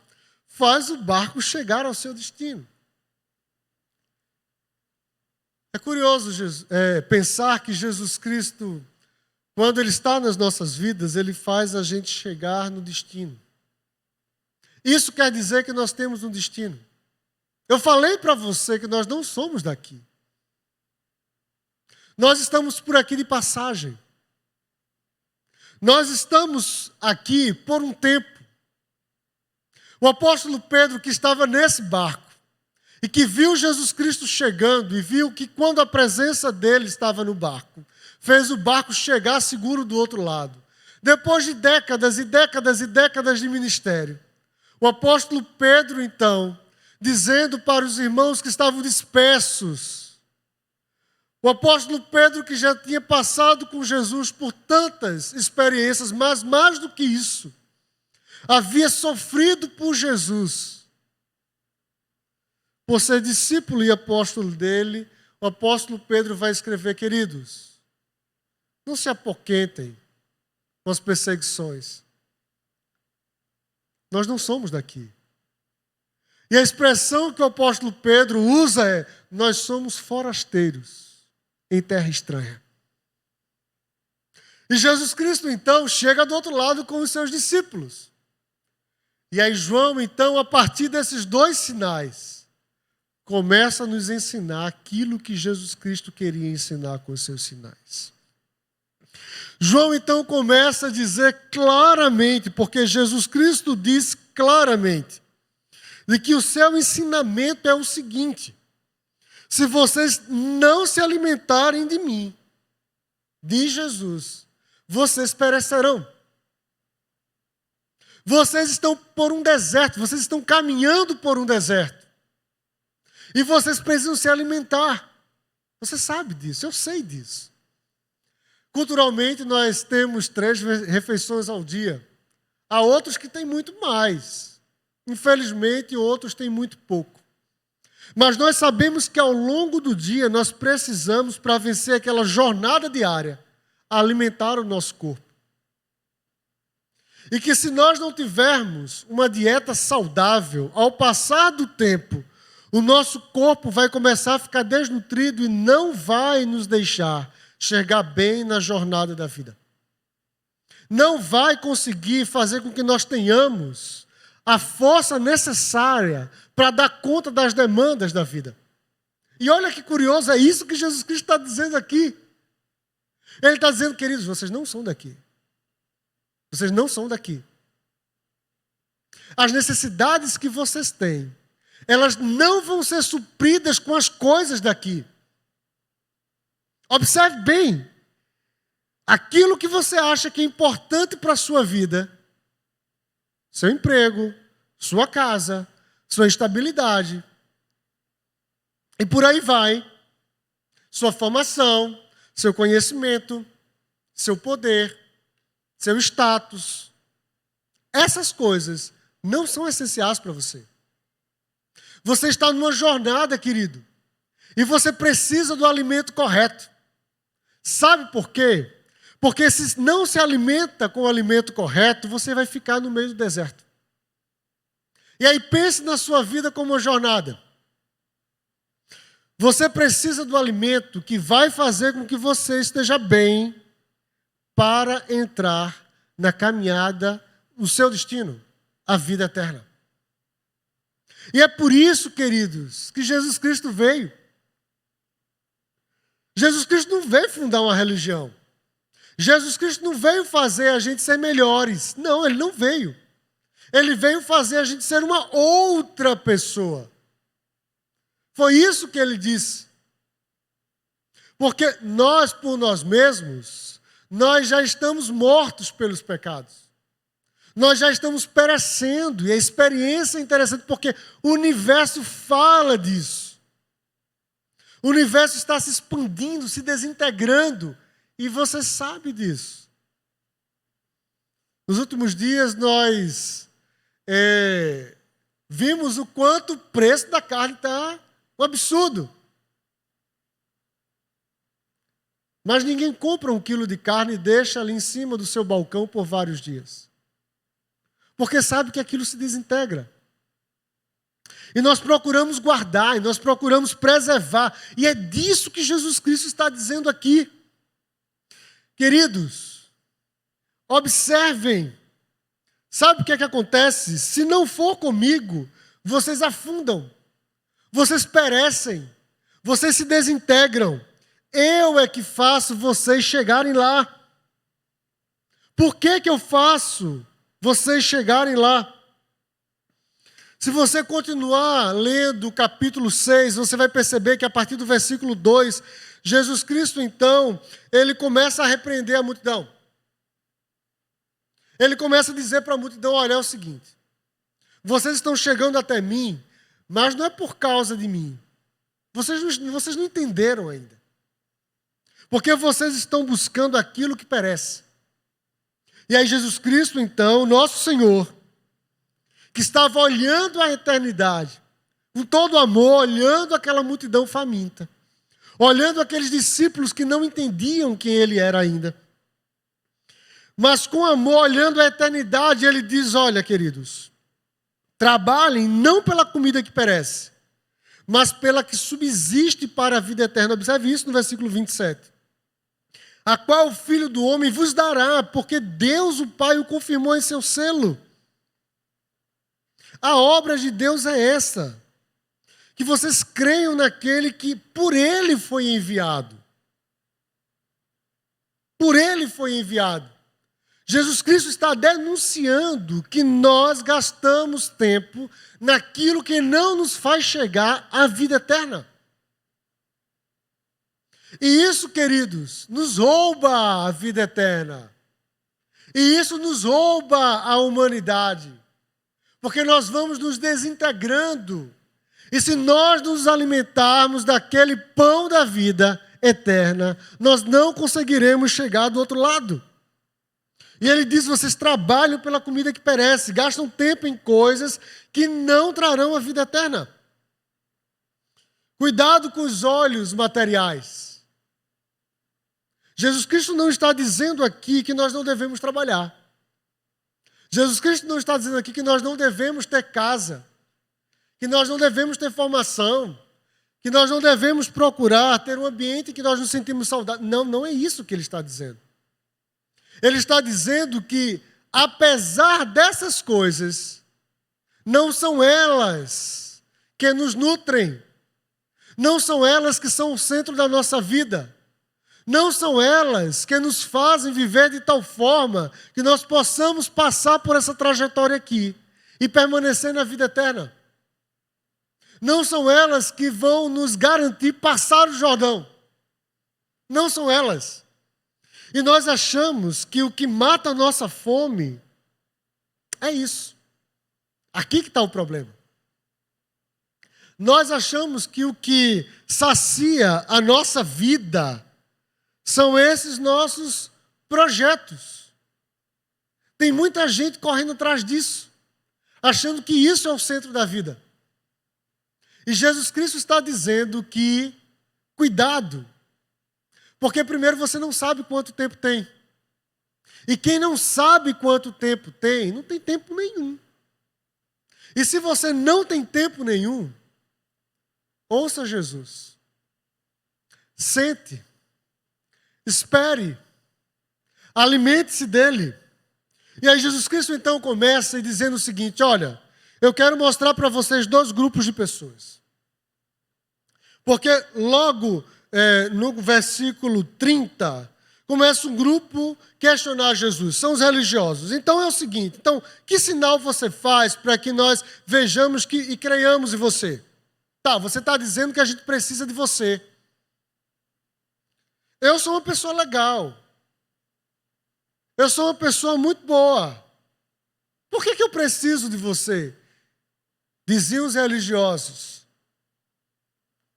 faz o barco chegar ao seu destino. É curioso pensar que Jesus Cristo, quando Ele está nas nossas vidas, Ele faz a gente chegar no destino. Isso quer dizer que nós temos um destino. Eu falei para você que nós não somos daqui. Nós estamos por aqui de passagem. Nós estamos aqui por um tempo. O apóstolo Pedro, que estava nesse barco, e que viu Jesus Cristo chegando, e viu que quando a presença dele estava no barco, fez o barco chegar seguro do outro lado. Depois de décadas e décadas e décadas de ministério, o apóstolo Pedro, então, dizendo para os irmãos que estavam dispersos, o apóstolo Pedro, que já tinha passado com Jesus por tantas experiências, mas mais do que isso, havia sofrido por Jesus, por ser discípulo e apóstolo dele, o apóstolo Pedro vai escrever: queridos, não se apoquentem com as perseguições. Nós não somos daqui. E a expressão que o apóstolo Pedro usa é: nós somos forasteiros em terra estranha. E Jesus Cristo, então, chega do outro lado com os seus discípulos. E aí João, então, a partir desses dois sinais, começa a nos ensinar aquilo que Jesus Cristo queria ensinar com os seus sinais. João, então, começa a dizer claramente, porque Jesus Cristo diz claramente, de que o seu ensinamento é o seguinte: se vocês não se alimentarem de mim, diz Jesus, vocês perecerão. Vocês estão por um deserto, vocês estão caminhando por um deserto. E vocês precisam se alimentar. Você sabe disso, eu sei disso. Culturalmente, nós temos 3 refeições ao dia. Há outros que têm muito mais. Infelizmente, outros têm muito pouco. Mas nós sabemos que ao longo do dia, nós precisamos, para vencer aquela jornada diária, alimentar o nosso corpo. E que se nós não tivermos uma dieta saudável, ao passar do tempo, o nosso corpo vai começar a ficar desnutrido e não vai nos deixar chegar bem na jornada da vida. Não vai conseguir fazer com que nós tenhamos a força necessária para dar conta das demandas da vida. E olha que curioso, é isso que Jesus Cristo está dizendo aqui. Ele está dizendo: queridos, vocês não são daqui. Vocês não são daqui. As necessidades que vocês têm, elas não vão ser supridas com as coisas daqui. Observe bem. Aquilo que você acha que é importante para a sua vida, seu emprego, sua casa, sua estabilidade, e por aí vai, sua formação, seu conhecimento, seu poder, seu status, essas coisas não são essenciais para você. Você está numa jornada, querido, e você precisa do alimento correto. Sabe por quê? Porque se não se alimenta com o alimento correto, você vai ficar no meio do deserto. E aí pense na sua vida como uma jornada. Você precisa do alimento que vai fazer com que você esteja bem para entrar na caminhada, no seu destino, a vida eterna. E é por isso, queridos, que Jesus Cristo veio. Jesus Cristo não veio fundar uma religião. Jesus Cristo não veio fazer a gente ser melhores. Não, Ele não veio. Ele veio fazer a gente ser uma outra pessoa. Foi isso que Ele disse. Porque nós, por nós mesmos, nós já estamos mortos pelos pecados. Nós já estamos perecendo. E a experiência é interessante porque o universo fala disso. O universo está se expandindo, se desintegrando. E você sabe disso. Nos últimos dias nós vimos o quanto o preço da carne está um absurdo. Mas ninguém compra 1 quilo de carne e deixa ali em cima do seu balcão por vários dias. Porque sabe que aquilo se desintegra. E nós procuramos guardar, e nós procuramos preservar. E é disso que Jesus Cristo está dizendo aqui. Queridos, observem. Sabe o que é que acontece? Se não for comigo, vocês afundam. Vocês perecem. Vocês se desintegram. eu é que faço vocês chegarem lá. Por que eu faço vocês chegarem lá? Se você continuar lendo o capítulo 6, você vai perceber que a partir do versículo 2, Jesus Cristo, então, ele começa a repreender a multidão. Ele começa a dizer para a multidão, olha, é o seguinte, vocês estão chegando até mim, mas não é por causa de mim. Vocês não entenderam ainda. Porque vocês estão buscando aquilo que perece. E aí Jesus Cristo, então, nosso Senhor, que estava olhando a eternidade, com todo amor, olhando aquela multidão faminta, olhando aqueles discípulos que não entendiam quem ele era ainda, mas com amor, olhando a eternidade, ele diz, olha, queridos, trabalhem não pela comida que perece, mas pela que subsiste para a vida eterna. Observe isso no versículo 27. A qual o Filho do Homem vos dará, porque Deus, o Pai, o confirmou em seu selo. A obra de Deus é essa, que vocês creiam naquele que por ele foi enviado. Por ele foi enviado. Jesus Cristo está denunciando que nós gastamos tempo naquilo que não nos faz chegar à vida eterna. E isso, queridos, nos rouba a vida eterna. E isso nos rouba a humanidade. Porque nós vamos nos desintegrando. E se nós nos alimentarmos daquele pão da vida eterna, nós não conseguiremos chegar do outro lado. E ele diz, vocês trabalham pela comida que perece, gastam tempo em coisas que não trarão a vida eterna. Cuidado com os olhos materiais. Jesus Cristo não está dizendo aqui que nós não devemos trabalhar. Jesus Cristo não está dizendo aqui que nós não devemos ter casa, que nós não devemos ter formação, que nós não devemos procurar ter um ambiente em que nós nos sentimos saudáveis. Não, não é isso que ele está dizendo. Ele está dizendo que, apesar dessas coisas, não são elas que nos nutrem, não são elas que são o centro da nossa vida. Não são elas que nos fazem viver de tal forma que nós possamos passar por essa trajetória aqui e permanecer na vida eterna. Não são elas que vão nos garantir passar o Jordão. Não são elas. E nós achamos que o que mata a nossa fome é isso. Aqui que está o problema. Nós achamos que o que sacia a nossa vida são esses nossos projetos. Tem muita gente correndo atrás disso, achando que isso é o centro da vida. E Jesus Cristo está dizendo que, cuidado, porque primeiro você não sabe quanto tempo tem. E quem não sabe quanto tempo tem, não tem tempo nenhum. E se você não tem tempo nenhum, ouça Jesus. Sente. Espere, alimente-se dele. E aí Jesus Cristo então começa dizendo o seguinte, olha, eu quero mostrar para vocês dois grupos de pessoas. Porque logo no versículo 30, começa um grupo questionar Jesus, são os religiosos. Então é o seguinte, então, que sinal você faz para que nós vejamos e creiamos em você? Tá, você está dizendo que a gente precisa de você. Eu sou uma pessoa legal. Eu sou uma pessoa muito boa. Por que eu preciso de você? Diziam os religiosos.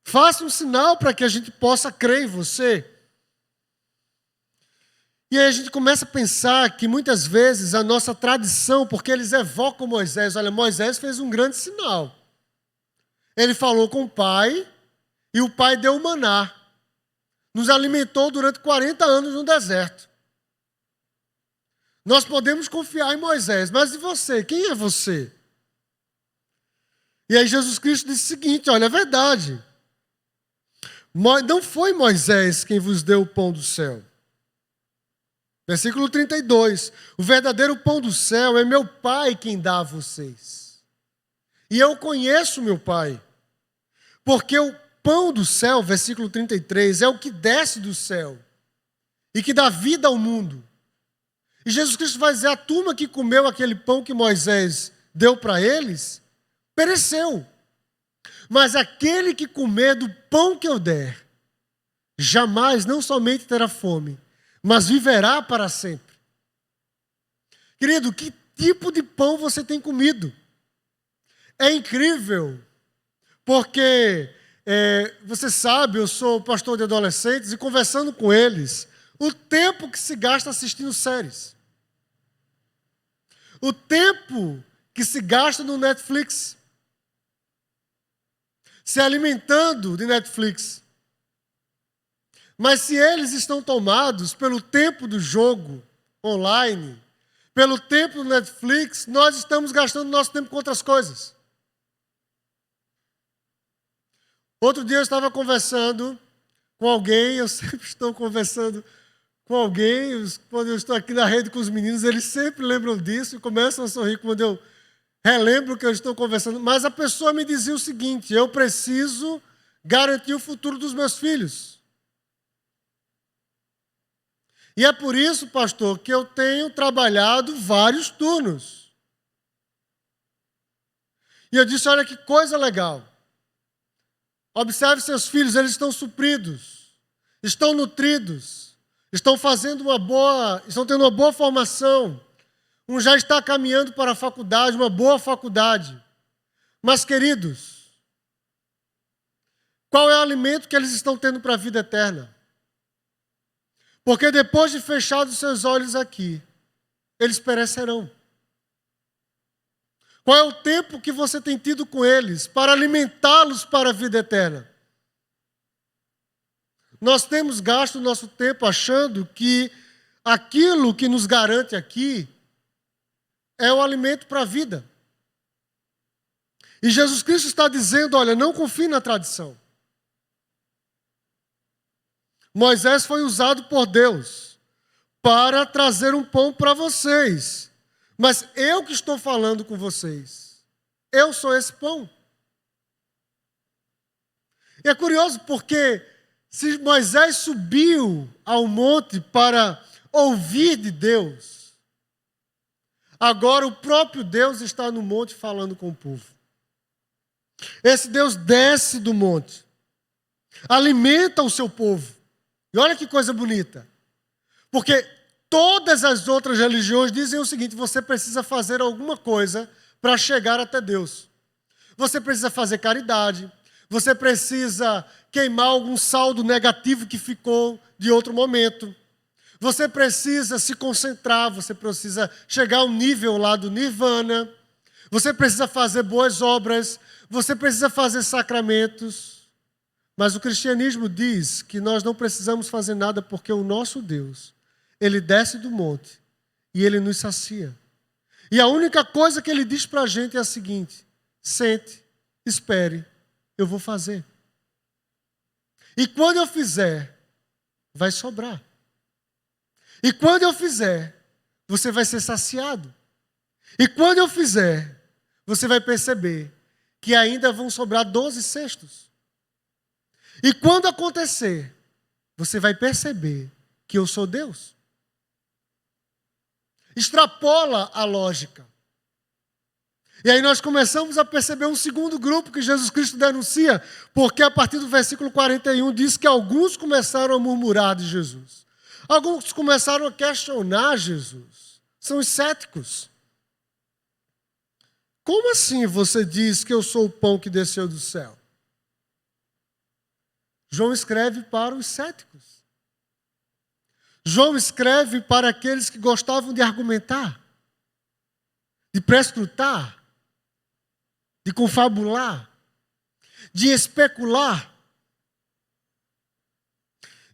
Faça um sinal para que a gente possa crer em você. E aí a gente começa a pensar que muitas vezes a nossa tradição, porque eles evocam Moisés. Olha, Moisés fez um grande sinal. Ele falou com o pai e o pai deu o maná. Nos alimentou durante 40 anos no deserto. Nós podemos confiar em Moisés, mas e você? Quem é você? E aí Jesus Cristo disse o seguinte, olha, é verdade. Não foi Moisés quem vos deu o pão do céu. Versículo 32. O verdadeiro pão do céu é meu Pai quem dá a vocês. E eu conheço meu Pai. Porque pão do céu, versículo 33, é o que desce do céu e que dá vida ao mundo. E Jesus Cristo vai dizer, a turma que comeu aquele pão que Moisés deu para eles, pereceu. Mas aquele que comer do pão que eu der, jamais, não somente terá fome, mas viverá para sempre. Querido, que tipo de pão você tem comido? É incrível, porque você sabe, eu sou pastor de adolescentes e conversando com eles, o tempo que se gasta assistindo séries. O tempo que se gasta no Netflix. Se alimentando de Netflix. Mas se eles estão tomados pelo tempo do jogo online, pelo tempo do Netflix, nós estamos gastando nosso tempo com outras coisas. Outro dia eu estava conversando com alguém, eu sempre estou conversando com alguém, quando eu estou aqui na rede com os meninos, eles sempre lembram disso e começam a sorrir quando eu relembro que eu estou conversando. Mas a pessoa me dizia o seguinte, eu preciso garantir o futuro dos meus filhos. E é por isso, pastor, que eu tenho trabalhado vários turnos. E eu disse, olha que coisa legal. Observe seus filhos, eles estão supridos, estão nutridos, estão tendo uma boa formação. Um já está caminhando para a faculdade, uma boa faculdade. Mas, queridos, qual é o alimento que eles estão tendo para a vida eterna? Porque depois de fechados seus olhos aqui, eles perecerão. Qual é o tempo que você tem tido com eles para alimentá-los para a vida eterna? Nós temos gasto o nosso tempo achando que aquilo que nos garante aqui é o alimento para a vida. E Jesus Cristo está dizendo, olha, não confie na tradição. Moisés foi usado por Deus para trazer um pão para vocês. Mas eu que estou falando com vocês, eu sou esse pão. E é curioso porque se Moisés subiu ao monte para ouvir de Deus, agora o próprio Deus está no monte falando com o povo. Esse Deus desce do monte, alimenta o seu povo. E olha que coisa bonita. Porque todas as outras religiões dizem o seguinte, você precisa fazer alguma coisa para chegar até Deus. Você precisa fazer caridade, você precisa queimar algum saldo negativo que ficou de outro momento. Você precisa se concentrar, você precisa chegar ao nível lá do nirvana. Você precisa fazer boas obras, você precisa fazer sacramentos. Mas o cristianismo diz que nós não precisamos fazer nada porque o nosso Deus, Ele desce do monte e Ele nos sacia. E a única coisa que Ele diz para a gente é a seguinte, sente, espere, eu vou fazer. E quando eu fizer, vai sobrar. E quando eu fizer, você vai ser saciado. E quando eu fizer, você vai perceber que ainda vão sobrar 12 cestos. E quando acontecer, você vai perceber que eu sou Deus. Extrapola a lógica. E aí nós começamos a perceber um segundo grupo que Jesus Cristo denuncia, porque a partir do versículo 41 diz que alguns começaram a murmurar de Jesus. Alguns começaram a questionar Jesus. São os céticos. Como assim você diz que eu sou o pão que desceu do céu? João escreve para os céticos. João escreve para aqueles que gostavam de argumentar, de prescrutar, de confabular, de especular,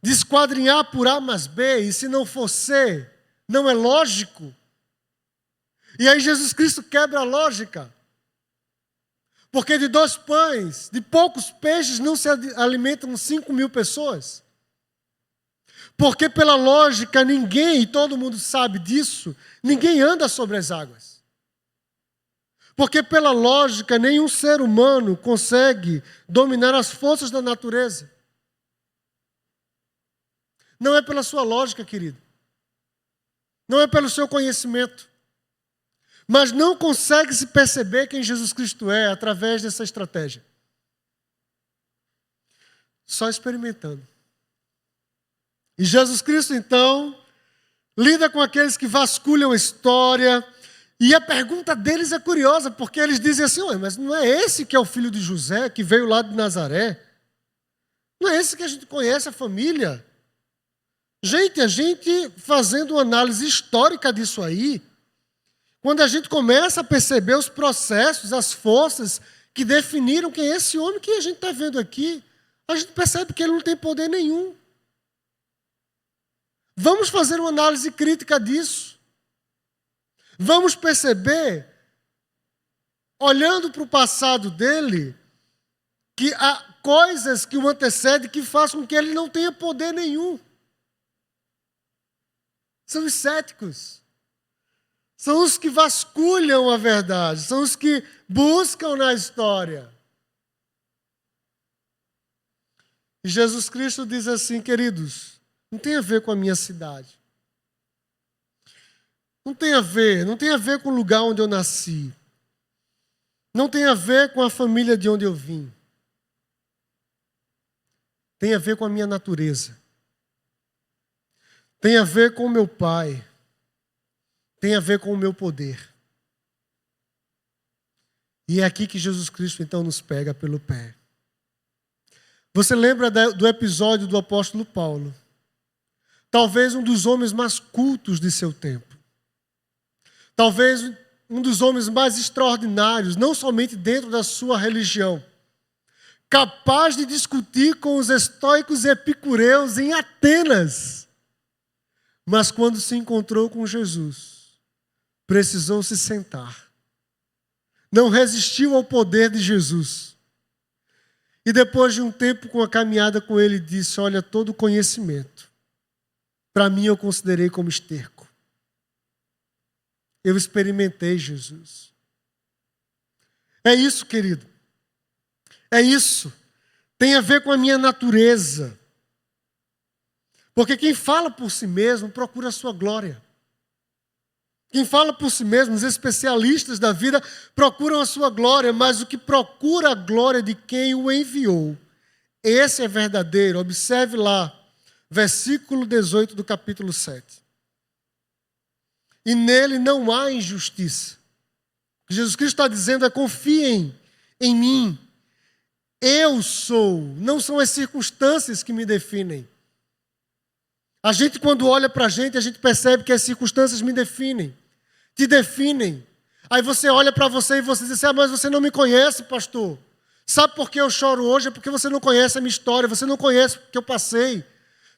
de esquadrinhar por A mais B, e se não for C, não é lógico. E aí Jesus Cristo quebra a lógica. Porque de 2 pães, de poucos peixes, não se alimentam 5.000 pessoas. Porque pela lógica, ninguém, e todo mundo sabe disso, ninguém anda sobre as águas. Porque, pela lógica, nenhum ser humano consegue dominar as forças da natureza. Não é pela sua lógica, querido. Não é pelo seu conhecimento. Mas não consegue se perceber quem Jesus Cristo é através dessa estratégia. Só experimentando. E Jesus Cristo, então, lida com aqueles que vasculham a história. E a pergunta deles é curiosa, porque eles dizem assim: ué, mas não é esse que é o filho de José, que veio lá de Nazaré? Não é esse que a gente conhece a família? Gente, a gente fazendo uma análise histórica disso aí, quando a gente começa a perceber os processos, as forças que definiram quem é esse homem que a gente está vendo aqui, a gente percebe que ele não tem poder nenhum. Vamos fazer uma análise crítica disso. Vamos perceber, olhando para o passado dele, que há coisas que o antecedem que fazem com que ele não tenha poder nenhum. São os céticos. São os que vasculham a verdade. São os que buscam na história. E Jesus Cristo diz assim: queridos, não tem a ver com a minha cidade. Não tem a ver com o lugar onde eu nasci. Não tem a ver com a família de onde eu vim. Tem a ver com a minha natureza. Tem a ver com o meu pai. Tem a ver com o meu poder. E é aqui que Jesus Cristo então nos pega pelo pé. Você lembra do episódio do apóstolo Paulo? Talvez um dos homens mais cultos de seu tempo. Talvez um dos homens mais extraordinários, não somente dentro da sua religião. Capaz de discutir com os estoicos e epicureus em Atenas. Mas quando se encontrou com Jesus, precisou se sentar. Não resistiu ao poder de Jesus. E depois de um tempo com a caminhada com ele, disse: olha, todo conhecimento, para mim eu considerei como esterco. Eu experimentei Jesus. É isso, querido. É isso. Tem a ver com a minha natureza. Porque quem fala por si mesmo procura a sua glória. Quem fala por si mesmo, os especialistas da vida, procuram a sua glória, mas o que procura a glória de quem o enviou, esse é verdadeiro. Observe lá, versículo 18 do capítulo 7. E nele não há injustiça. O que Jesus Cristo está dizendo é: confiem em mim. Eu sou, não são as circunstâncias que me definem. A gente, quando olha para a gente percebe que as circunstâncias me definem, te definem. Aí você olha para você e você diz assim: mas você não me conhece, pastor. Sabe por que eu choro hoje? É porque você não conhece a minha história, você não conhece o que eu passei.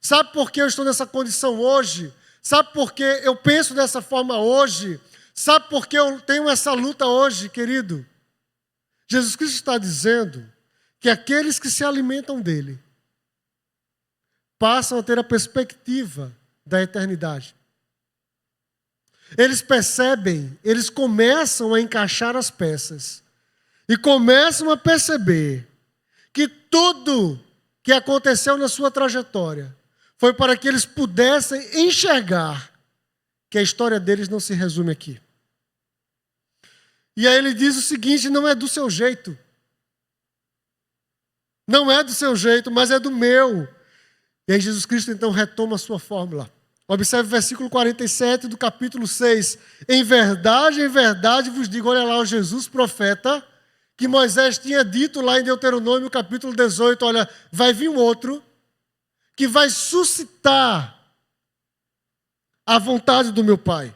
Sabe por que eu estou nessa condição hoje? Sabe por que eu penso dessa forma hoje? Sabe por que eu tenho essa luta hoje, querido? Jesus Cristo está dizendo que aqueles que se alimentam dele passam a ter a perspectiva da eternidade. Eles percebem, eles começam a encaixar as peças e começam a perceber que tudo que aconteceu na sua trajetória foi para que eles pudessem enxergar que a história deles não se resume aqui. E aí ele diz o seguinte: não é do seu jeito. Não é do seu jeito, mas é do meu. E aí Jesus Cristo então retoma a sua fórmula. Observe o versículo 47 do capítulo 6. Em verdade vos digo, olha lá o Jesus profeta, que Moisés tinha dito lá em Deuteronômio capítulo 18, olha, vai vir um outro que vai suscitar a vontade do meu Pai.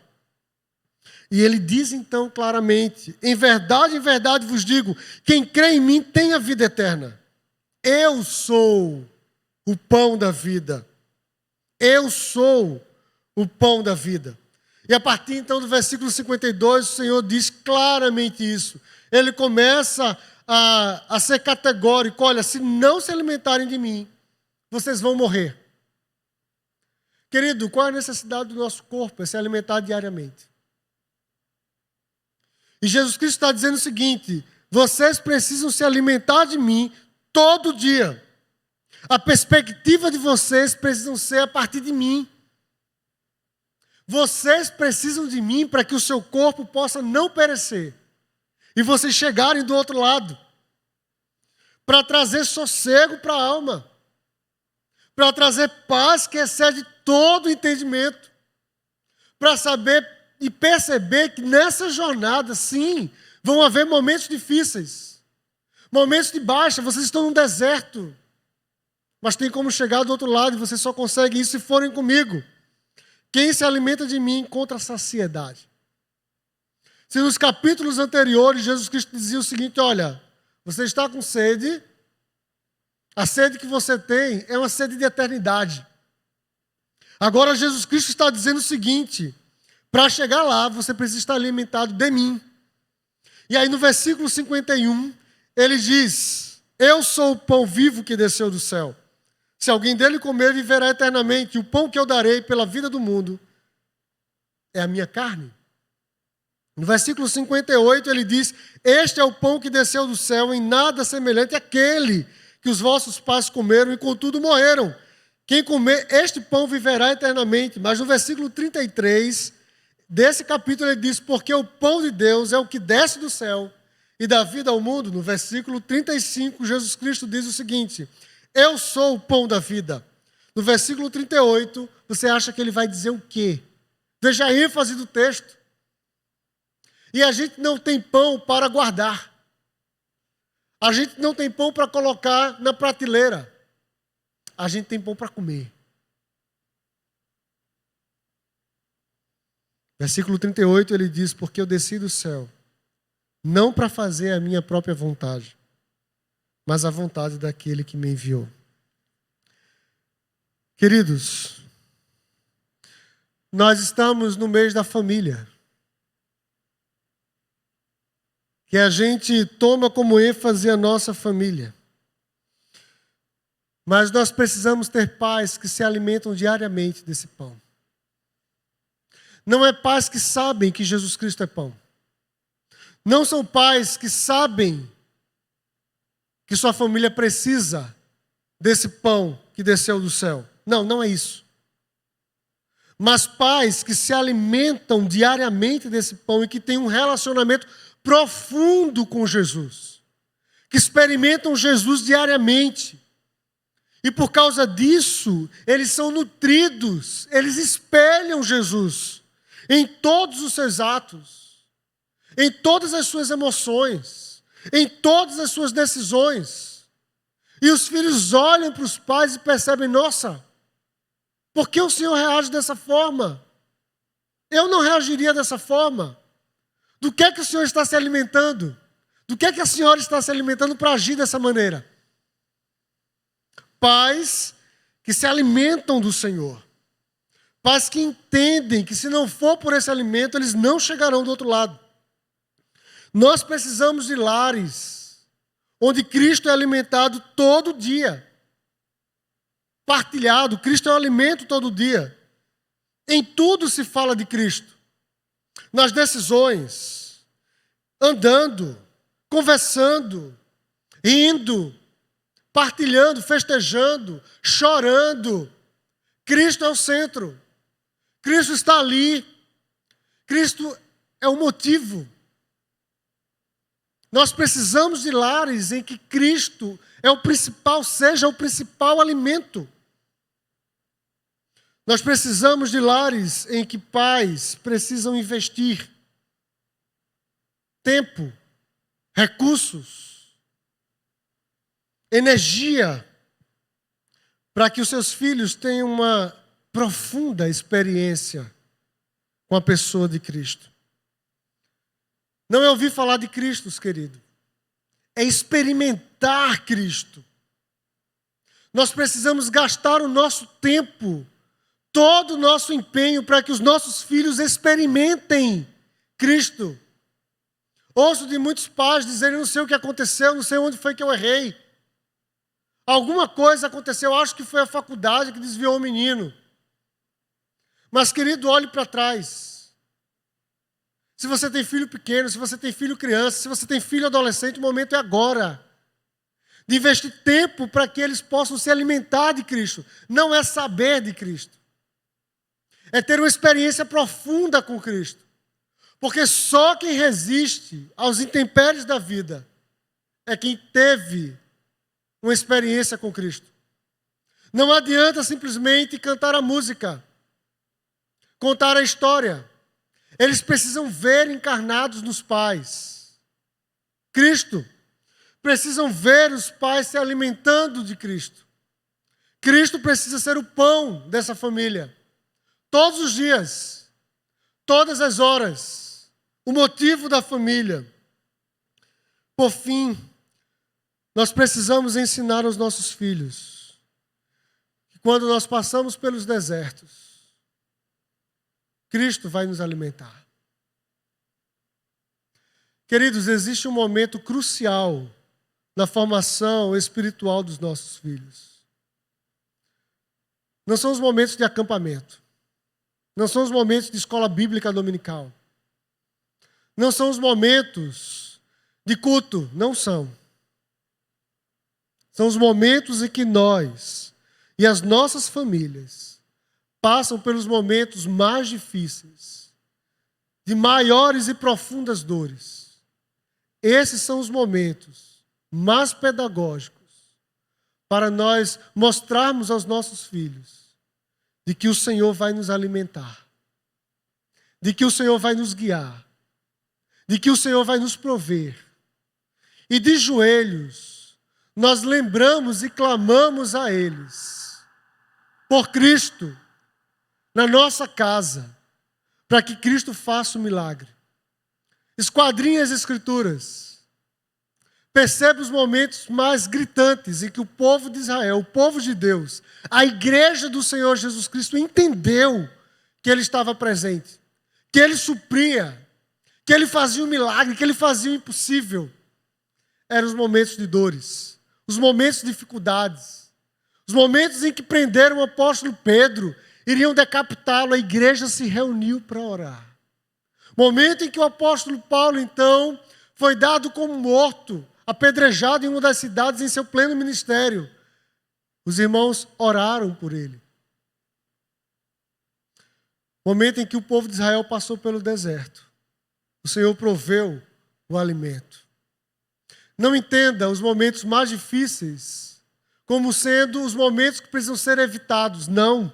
E ele diz então claramente: em verdade vos digo, quem crê em mim tem a vida eterna. Eu sou o pão da vida. Eu sou o pão da vida. E a partir então do versículo 52, o Senhor diz claramente isso. Ele começa a ser categórico: olha, se não se alimentarem de mim, vocês vão morrer. Querido, qual é a necessidade do nosso corpo? É se alimentar diariamente. E Jesus Cristo está dizendo o seguinte: vocês precisam se alimentar de mim todo dia. A perspectiva de vocês precisa ser a partir de mim. Vocês precisam de mim para que o seu corpo possa não perecer. E vocês chegarem do outro lado. Para trazer sossego para a alma. Para trazer paz que excede todo entendimento. Para saber e perceber que nessa jornada, sim, vão haver momentos difíceis. Momentos de baixa, vocês estão num deserto. Mas tem como chegar do outro lado e vocês só conseguem isso se forem comigo. Quem se alimenta de mim encontra saciedade. Se nos capítulos anteriores Jesus Cristo dizia o seguinte: olha, você está com sede, a sede que você tem é uma sede de eternidade. Agora Jesus Cristo está dizendo o seguinte: para chegar lá você precisa estar alimentado de mim. E aí no versículo 51 ele diz: eu sou o pão vivo que desceu do céu. Se alguém dele comer, viverá eternamente. E o pão que eu darei pela vida do mundo é a minha carne. No versículo 58 ele diz: este é o pão que desceu do céu, em nada semelhante àquele que os vossos pais comeram e contudo morreram. Quem comer este pão viverá eternamente. Mas no versículo 33 desse capítulo ele diz: porque o pão de Deus é o que desce do céu e dá vida ao mundo. No versículo 35 Jesus Cristo diz o seguinte: eu sou o pão da vida. No versículo 38, você acha que ele vai dizer o quê? Veja a ênfase do texto. E a gente não tem pão para guardar. A gente não tem pão para colocar na prateleira. A gente tem pão para comer. Versículo 38 ele diz: porque eu desci do céu, não para fazer a minha própria vontade, mas a vontade daquele que me enviou. Queridos, nós estamos no mês da família, que a gente toma como ênfase a nossa família. Mas nós precisamos ter pais que se alimentam diariamente desse pão. Não é pais que sabem que Jesus Cristo é pão. Não são pais que sabem que sua família precisa desse pão que desceu do céu. Não, não é isso. Mas pais que se alimentam diariamente desse pão e que têm um relacionamento profundo com Jesus. Que experimentam Jesus diariamente. E por causa disso, eles são nutridos, eles espelham Jesus em todos os seus atos, em todas as suas emoções, em todas as suas decisões. E os filhos olham para os pais e percebem: nossa, por que o Senhor reage dessa forma? Eu não reagiria dessa forma. Do que é que o Senhor está se alimentando? Do que é que a senhora está se alimentando para agir dessa maneira? Pais que se alimentam do Senhor. Pais que entendem que se não for por esse alimento, eles não chegarão do outro lado. Nós precisamos de lares onde Cristo é alimentado todo dia. Partilhado, Cristo é um alimento todo dia. Em tudo se fala de Cristo. Nas decisões, andando, conversando, rindo, partilhando, festejando, chorando. Cristo é o centro. Cristo está ali. Cristo é o motivo. Nós precisamos de lares em que Cristo é o principal, seja o principal alimento. Nós precisamos de lares em que pais precisam investir tempo, recursos, energia, para que os seus filhos tenham uma profunda experiência com a pessoa de Cristo. Não é ouvir falar de Cristo, querido. É experimentar Cristo. Nós precisamos gastar o nosso tempo, todo o nosso empenho para que os nossos filhos experimentem Cristo. Ouço de muitos pais dizerem: não sei o que aconteceu, não sei onde foi que eu errei. Alguma coisa aconteceu, acho que foi a faculdade que desviou o menino. Mas, querido, olhe para trás. Se você tem filho pequeno, se você tem filho criança, se você tem filho adolescente, o momento é agora. De investir tempo para que eles possam se alimentar de Cristo. Não é saber de Cristo. É ter uma experiência profunda com Cristo. Porque só quem resiste aos intempéries da vida é quem teve uma experiência com Cristo. Não adianta simplesmente cantar a música, contar a história. Eles precisam ver encarnados nos pais Cristo. Precisam ver os pais se alimentando de Cristo. Cristo precisa ser o pão dessa família. Todos os dias, todas as horas, o motivo da família. Por fim, nós precisamos ensinar aos nossos filhos que quando nós passamos pelos desertos, Cristo vai nos alimentar. Queridos, existe um momento crucial na formação espiritual dos nossos filhos. Não são os momentos de acampamento. Não são os momentos de escola bíblica dominical. Não são os momentos de culto. Não são. São os momentos em que nós e as nossas famílias passam pelos momentos mais difíceis, de maiores e profundas dores. Esses são os momentos mais pedagógicos para nós mostrarmos aos nossos filhos de que o Senhor vai nos alimentar, de que o Senhor vai nos guiar, de que o Senhor vai nos prover. E de joelhos, nós lembramos e clamamos a eles, por Cristo, na nossa casa, para que Cristo faça o milagre. Esquadrinhe as Escrituras. Percebe os momentos mais gritantes em que o povo de Israel, o povo de Deus, a igreja do Senhor Jesus Cristo entendeu que Ele estava presente, que Ele supria, que Ele fazia um milagre, que Ele fazia o impossível. Eram os momentos de dores, os momentos de dificuldades, os momentos em que prenderam o apóstolo Pedro, iriam decapitá-lo, a igreja se reuniu para orar. Momento em que o apóstolo Paulo, então, foi dado como morto, apedrejado em uma das cidades em seu pleno ministério. Os irmãos oraram por ele. Momento em que o povo de Israel passou pelo deserto. O Senhor proveu o alimento. Não entenda os momentos mais difíceis como sendo os momentos que precisam ser evitados. Não.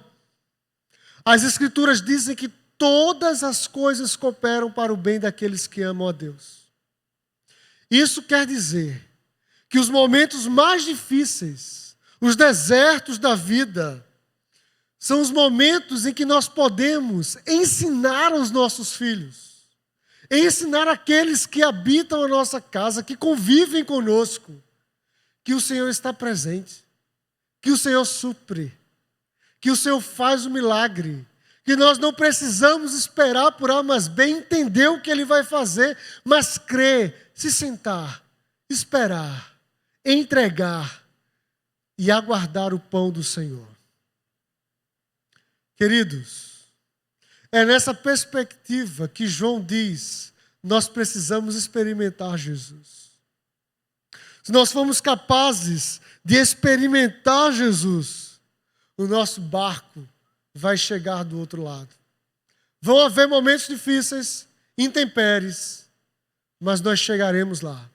As Escrituras dizem que todas as coisas cooperam para o bem daqueles que amam a Deus. Isso quer dizer que os momentos mais difíceis, os desertos da vida, são os momentos em que nós podemos ensinar aos nossos filhos, ensinar aqueles que habitam a nossa casa, que convivem conosco, que o Senhor está presente, que o Senhor supre, que o Senhor faz o milagre, que nós não precisamos esperar por A mais B, entender o que Ele vai fazer, mas crer, se sentar, esperar, entregar e aguardar o pão do Senhor. Queridos, é nessa perspectiva que João diz, nós precisamos experimentar Jesus. Se nós formos capazes de experimentar Jesus, o nosso barco vai chegar do outro lado. Vão haver momentos difíceis, intempéries, mas nós chegaremos lá.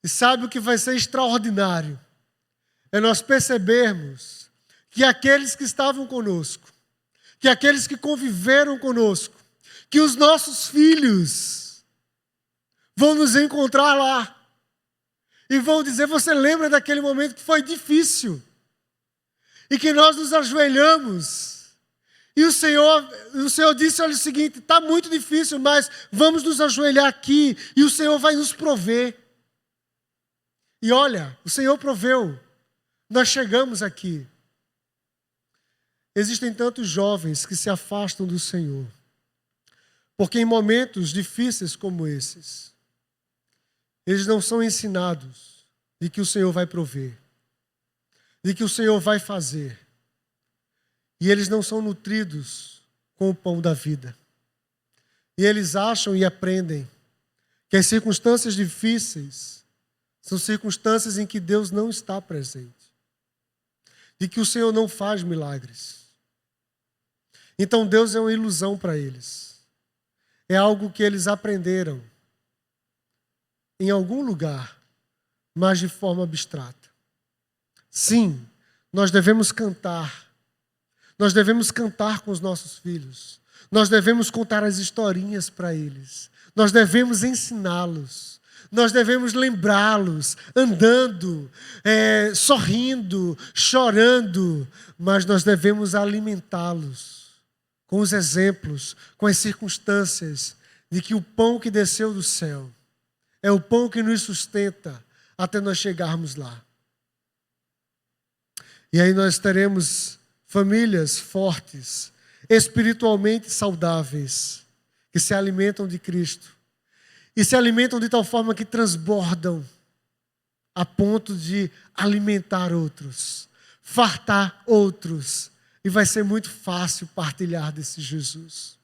E sabe o que vai ser extraordinário? É nós percebermos que aqueles que estavam conosco, que aqueles que conviveram conosco, que os nossos filhos vão nos encontrar lá e vão dizer, você lembra daquele momento que foi difícil? E que nós nos ajoelhamos. E o Senhor disse, olha o seguinte, está muito difícil, mas vamos nos ajoelhar aqui e o Senhor vai nos prover. E olha, o Senhor proveu. Nós chegamos aqui. Existem tantos jovens que se afastam do Senhor. Porque em momentos difíceis como esses, eles não são ensinados de que o Senhor vai prover, de que o Senhor vai fazer. E eles não são nutridos com o pão da vida. E eles acham e aprendem que as circunstâncias difíceis são circunstâncias em que Deus não está presente. De que o Senhor não faz milagres. Então Deus é uma ilusão para eles. É algo que eles aprenderam em algum lugar, mas de forma abstrata. Sim, nós devemos cantar. Nós devemos cantar com os nossos filhos. Nós devemos contar as historinhas para eles. Nós devemos ensiná-los. Nós devemos lembrá-los, andando, sorrindo, chorando. Mas nós devemos alimentá-los com os exemplos, com as circunstâncias de que o pão que desceu do céu é o pão que nos sustenta até nós chegarmos lá. E aí nós teremos famílias fortes, espiritualmente saudáveis, que se alimentam de Cristo. E se alimentam de tal forma que transbordam a ponto de alimentar outros, fartar outros. E vai ser muito fácil partilhar desse Jesus.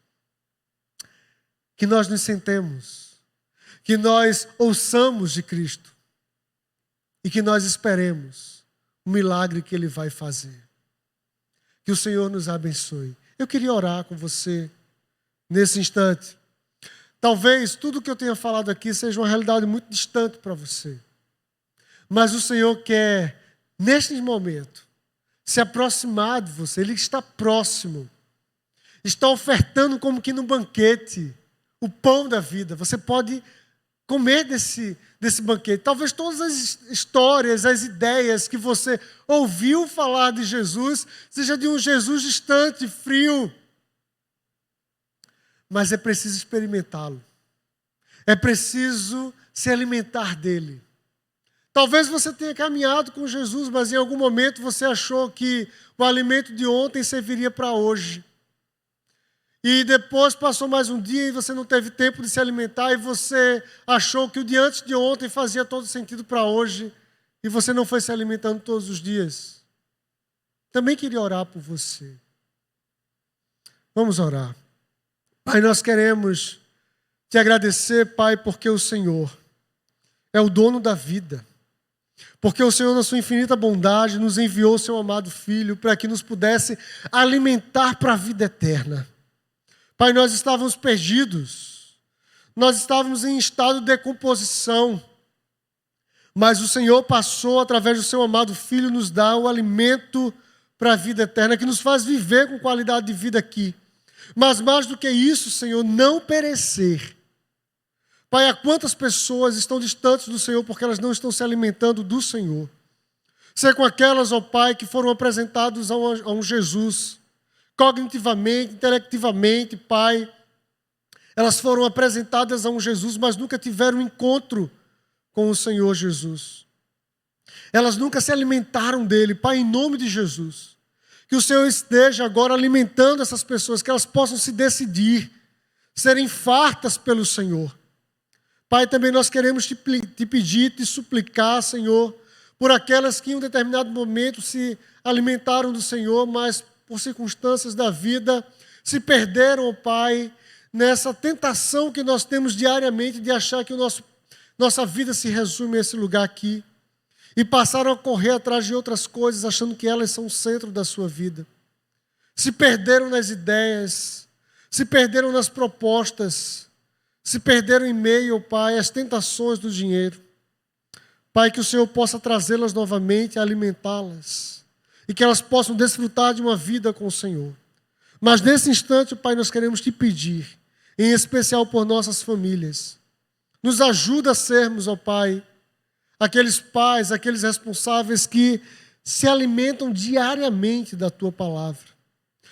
Que nós nos sentemos, que nós ouçamos de Cristo e que nós esperemos o milagre que Ele vai fazer. Que o Senhor nos abençoe. Eu queria orar com você nesse instante. Talvez tudo que eu tenha falado aqui seja uma realidade muito distante para você. Mas o Senhor quer, neste momento, se aproximar de você. Ele está próximo. Está ofertando como que no banquete o pão da vida. Você pode comer desse banquete. Talvez todas as histórias, as ideias que você ouviu falar de Jesus, seja de um Jesus distante, frio. Mas é preciso experimentá-lo. É preciso se alimentar dele. Talvez você tenha caminhado com Jesus, mas em algum momento você achou que o alimento de ontem serviria para hoje. E depois passou mais um dia e você não teve tempo de se alimentar e você achou que o de antes de ontem fazia todo sentido para hoje e você não foi se alimentando todos os dias. Também queria orar por você. Vamos orar. Pai, nós queremos te agradecer, Pai, porque o Senhor é o dono da vida. Porque o Senhor, na sua infinita bondade, nos enviou o seu amado Filho para que nos pudesse alimentar para a vida eterna. Pai, nós estávamos perdidos, nós estávamos em estado de decomposição, mas o Senhor passou, através do seu amado Filho, nos dar o alimento para a vida eterna, que nos faz viver com qualidade de vida aqui. Mas mais do que isso, Senhor, não perecer. Pai, há quantas pessoas estão distantes do Senhor porque elas não estão se alimentando do Senhor. Sei com aquelas, ó Pai, que foram apresentados a um Jesus, cognitivamente, intelectivamente, Pai, elas foram apresentadas a um Jesus, mas nunca tiveram um encontro com o Senhor Jesus. Elas nunca se alimentaram dele. Pai, em nome de Jesus, que o Senhor esteja agora alimentando essas pessoas, que elas possam se decidir, serem fartas pelo Senhor. Pai, também nós queremos te pedir, te suplicar, Senhor, por aquelas que em um determinado momento se alimentaram do Senhor, mas por circunstâncias da vida, se perderam, ó Pai, nessa tentação que nós temos diariamente de achar que nossa vida se resume a esse lugar aqui, e passaram a correr atrás de outras coisas, achando que elas são o centro da sua vida. Se perderam nas ideias, se perderam nas propostas, se perderam em meio, ó Pai, às tentações do dinheiro. Pai, que o Senhor possa trazê-las novamente e alimentá-las, e que elas possam desfrutar de uma vida com o Senhor. Mas nesse instante, Pai, nós queremos te pedir, em especial por nossas famílias. Nos ajuda a sermos, ó Pai, aqueles pais, aqueles responsáveis que se alimentam diariamente da Tua palavra,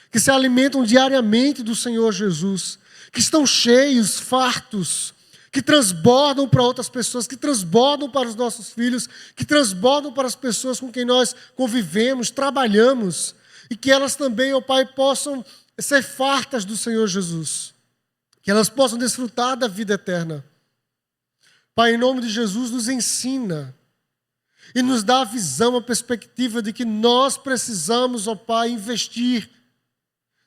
que se alimentam diariamente do Senhor Jesus, que estão cheios, fartos, que transbordam para outras pessoas, que transbordam para os nossos filhos, que transbordam para as pessoas com quem nós convivemos, trabalhamos, e que elas também, ó Pai, possam ser fartas do Senhor Jesus, que elas possam desfrutar da vida eterna. Pai, em nome de Jesus, nos ensina e nos dá a visão, a perspectiva de que nós precisamos, ó Pai, investir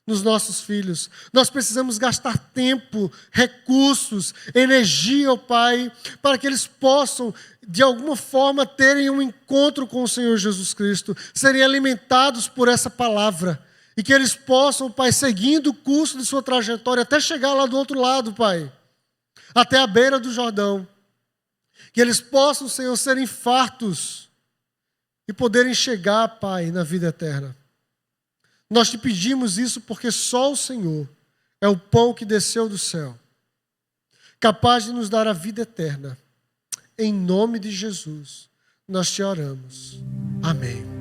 nos nossos filhos. Nós precisamos gastar tempo, recursos, energia, ó Pai, para que eles possam, de alguma forma, terem um encontro com o Senhor Jesus Cristo, serem alimentados por essa palavra, e que eles possam, Pai, seguindo o curso de sua trajetória, até chegar lá do outro lado, Pai, até a beira do Jordão, que eles possam, Senhor, serem fartos e poderem chegar, Pai, na vida eterna. Nós te pedimos isso porque só o Senhor é o pão que desceu do céu, capaz de nos dar a vida eterna. Em nome de Jesus, nós te oramos. Amém.